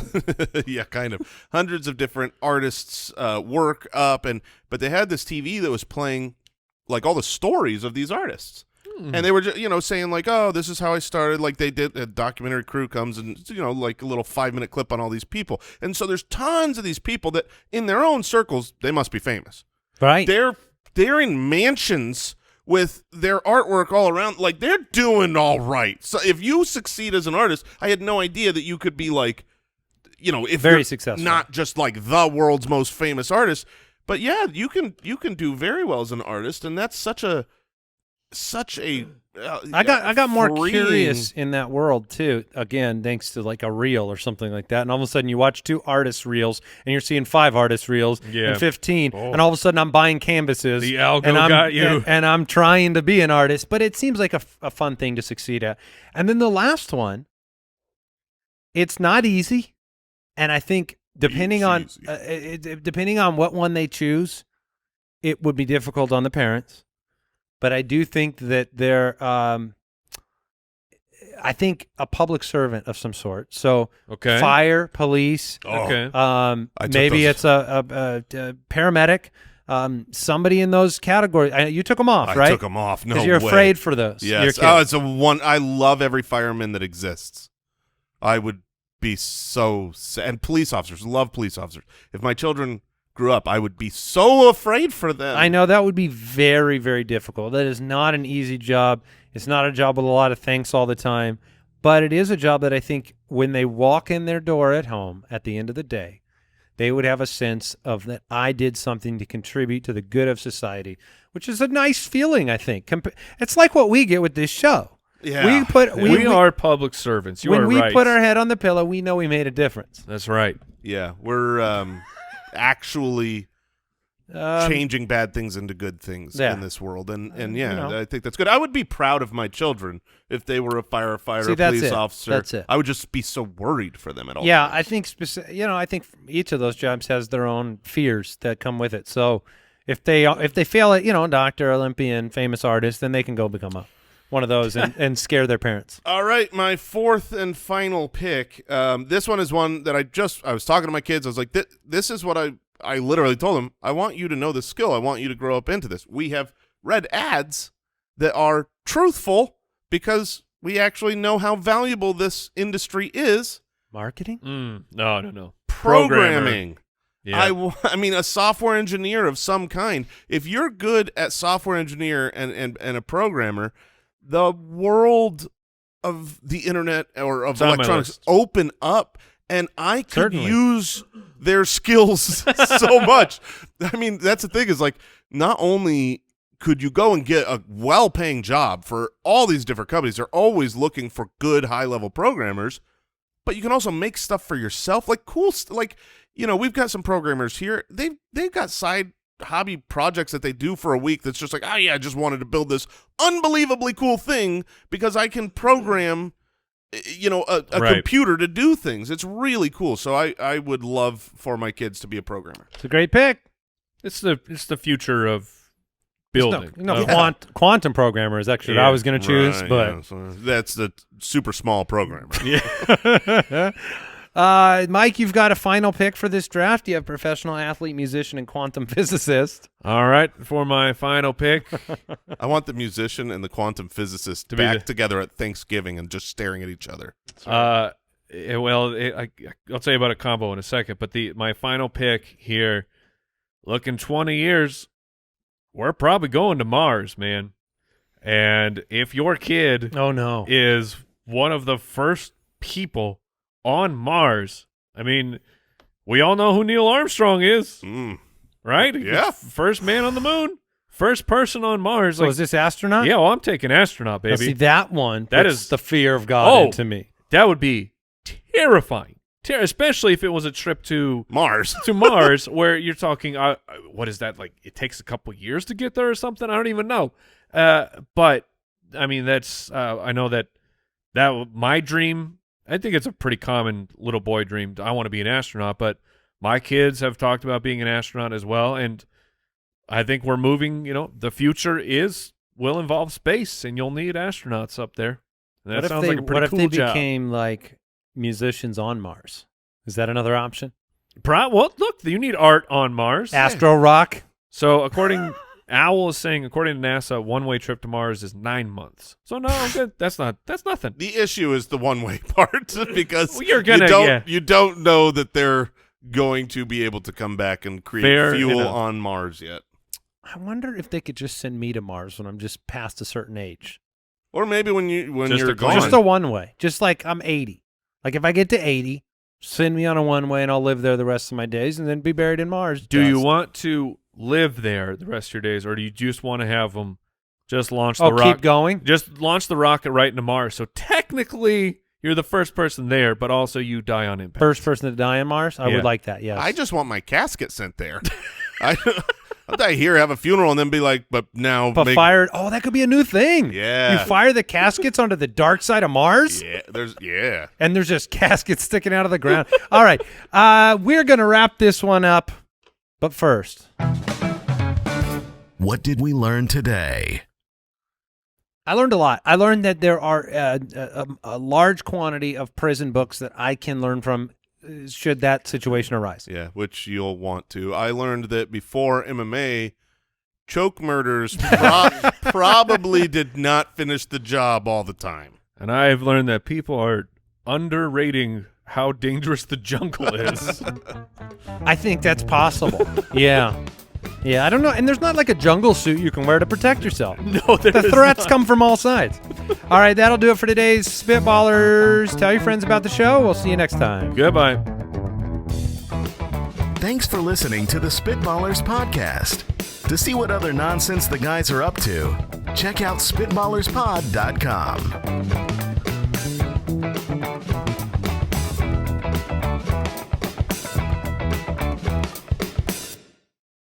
Speaker 4: Yeah, kind of hundreds of different artists' work up, but they had this TV that was playing like all the stories of these artists. And they were just, saying like, oh, this is how I started. Like they did, a documentary crew comes and, like a little 5-minute clip on all these people. And so there's tons of these people that in their own circles, they must be famous.
Speaker 5: Right.
Speaker 4: They're in mansions with their artwork all around. Like they're doing all right. So if you succeed as an artist, I had no idea that you could be like, if
Speaker 5: Very
Speaker 4: you're
Speaker 5: successful.
Speaker 4: not just like the world's most famous artist, but yeah, you can do very well as an artist. And that's such a
Speaker 5: I got more
Speaker 4: freeing-
Speaker 5: curious in that world too. Again, thanks to like a reel or something like that, and all of a sudden you watch 2 artist reels, and you're seeing 5 artist reels and 15, and all of a sudden I'm buying canvases.
Speaker 3: The algo
Speaker 5: and
Speaker 3: got you.
Speaker 5: and I'm trying to be an artist, but it seems like a fun thing to succeed at. And then the last one, it's not easy, and I think depending on what one they choose, it would be difficult on the parents. But I do think that they're, I think a public servant of some sort. So
Speaker 3: Okay.
Speaker 5: fire, police,
Speaker 3: Okay.
Speaker 5: maybe
Speaker 4: those.
Speaker 5: it's a paramedic, somebody in those categories. You took them off,
Speaker 4: I
Speaker 5: right?
Speaker 4: took them off. No
Speaker 5: Because you're
Speaker 4: way.
Speaker 5: afraid for those. Your
Speaker 4: Yes.
Speaker 5: kids.
Speaker 4: Oh, it's I love every fireman that exists. I would be and police officers, love police officers. If my children grew up, I would be so afraid for them.
Speaker 5: I know that would be very, very difficult. That is not an easy job. It's not a job with a lot of thanks all the time, but it is a job that I think when they walk in their door at home at the end of the day, they would have a sense of that I did something to contribute to the good of society, which is a nice feeling, I think. It's like what we get with this show.
Speaker 4: Yeah.
Speaker 3: We are public servants. You
Speaker 5: when
Speaker 3: are
Speaker 5: we
Speaker 3: right.
Speaker 5: put our head on the pillow, we know we made a difference.
Speaker 3: That's right.
Speaker 4: Yeah, we're actually changing bad things into good things
Speaker 5: Yeah.
Speaker 4: in this world, and
Speaker 5: you know.
Speaker 4: I think that's good. I would be proud of my children if they were a firefighter,
Speaker 5: See,
Speaker 4: a
Speaker 5: that's
Speaker 4: police
Speaker 5: it.
Speaker 4: officer.
Speaker 5: That's it.
Speaker 4: I would just be so worried for them at all.
Speaker 5: Yeah,
Speaker 4: times.
Speaker 5: I think I think each of those jobs has their own fears that come with it. So if they fail at doctor, Olympian, famous artist, then they can go become one of those and scare their parents.
Speaker 4: All right, my fourth and final pick. This one is one that I was talking to my kids. I was like, this is what I literally told them. I want you to know this skill. I want you to grow up into this. We have read ads that are truthful because we actually know how valuable this industry is.
Speaker 5: Marketing?
Speaker 3: No.
Speaker 4: Programming.
Speaker 3: Yeah.
Speaker 4: I mean, a software engineer of some kind. If you're good at software engineer and a programmer, the world of the internet or of
Speaker 3: It's on my
Speaker 4: electronics
Speaker 3: list.
Speaker 4: open up, and I could
Speaker 5: Certainly.
Speaker 4: use their skills so much. I mean, that's the thing is like not only could you go and get a well-paying job for all these different companies, they're always looking for good high-level programmers, but you can also make stuff for yourself, like cool like we've got some programmers here. They've got side hobby projects that they do for a week that's just like, oh yeah, I just wanted to build this unbelievably cool thing because I can program a
Speaker 3: Right.
Speaker 4: computer to do things. It's really cool. So I would love for my kids to be a programmer.
Speaker 5: It's a great pick.
Speaker 3: It's the future of building.
Speaker 5: Quantum programmer is actually what I was going to choose,
Speaker 4: Right,
Speaker 5: but
Speaker 4: yeah, so that's the super small programmer.
Speaker 5: Mike, you've got a final pick for this draft. You have professional athlete, musician, and quantum physicist.
Speaker 3: All right, for my final pick.
Speaker 4: I want the musician and the quantum physicist
Speaker 3: To be
Speaker 4: back
Speaker 3: the-
Speaker 4: together at Thanksgiving and just staring at each other.
Speaker 3: I'll tell you about a combo in a second, but my final pick here, look, in 20 years, we're probably going to Mars, man. And if your kid
Speaker 5: Oh no!
Speaker 3: is one of the first people on Mars, I mean, we all know who Neil Armstrong is,
Speaker 4: Mm.
Speaker 3: right?
Speaker 4: Yeah.
Speaker 3: First man on the moon, First person on Mars.
Speaker 5: So is this astronaut?
Speaker 3: Yeah, well, I'm taking astronaut,
Speaker 5: Now,
Speaker 3: baby.
Speaker 5: see, that one
Speaker 3: That
Speaker 5: puts
Speaker 3: is-
Speaker 5: the fear of God into me.
Speaker 3: That would be terrifying. Especially if it was a trip to
Speaker 4: Mars.
Speaker 3: Mars, where you're talking, what is that, like it takes a couple years to get there or something? I don't even know. But, I mean, that's, I know that my dream, I think it's a pretty common little boy dream. I want to be an astronaut, but my kids have talked about being an astronaut as well, and I think we're moving, the future will involve space, and you'll need astronauts up there. And that sounds like a pretty cool job.
Speaker 5: Became like musicians on Mars? Is that another option?
Speaker 3: Well, look, you need art on Mars.
Speaker 5: Astro rock?
Speaker 3: So Owl is saying, according to NASA, one-way trip to Mars is 9 months. So no, good. That's nothing.
Speaker 4: The issue is the one-way part because
Speaker 3: Well,
Speaker 4: you don't know that they're going to be able to come back and create fuel on Mars yet.
Speaker 5: I wonder if they could just send me to Mars when I'm just past a certain age.
Speaker 4: Or maybe when you're gone.
Speaker 5: Just a one-way. Just like I'm 80. Like if I get to 80, send me on a one-way and I'll live there the rest of my days and then be buried in Mars.
Speaker 3: Do you want to live there the rest of your days, or do you just want to have them just launch the rocket?
Speaker 5: Keep going?
Speaker 3: Just launch the rocket right into Mars. So technically, you're the first person there, but also you die on impact.
Speaker 5: First person to die on Mars? I
Speaker 3: Yeah.
Speaker 5: would like that, yes.
Speaker 4: I just want my casket sent there. I'll die here, have a funeral, and then be like, but now
Speaker 5: fired. Oh, that could be a new thing.
Speaker 4: Yeah.
Speaker 5: You fire the caskets onto the dark side of Mars?
Speaker 4: Yeah.
Speaker 5: And there's just caskets sticking out of the ground. All right. We're going to wrap this one up. But first,
Speaker 2: What did we learn today?
Speaker 5: I learned a lot. I learned that there are a large quantity of prison books that I can learn from should that situation arise.
Speaker 4: Yeah, which you'll want to. I learned that before MMA, choke murders probably did not finish the job all the time.
Speaker 3: And I've learned that people are underrating how dangerous the jungle is.
Speaker 5: I think that's possible. Yeah. Yeah, I don't know. And there's not like a jungle suit you can wear to protect yourself.
Speaker 3: No, there
Speaker 5: The
Speaker 3: is
Speaker 5: threats
Speaker 3: not.
Speaker 5: come from all sides. All right, that'll do it for today's Spitballers. Tell your friends about the show. We'll see you next time.
Speaker 3: Goodbye.
Speaker 2: Thanks for listening to the Spitballers podcast. To see what other nonsense the guys are up to, check out SpitballersPod.com.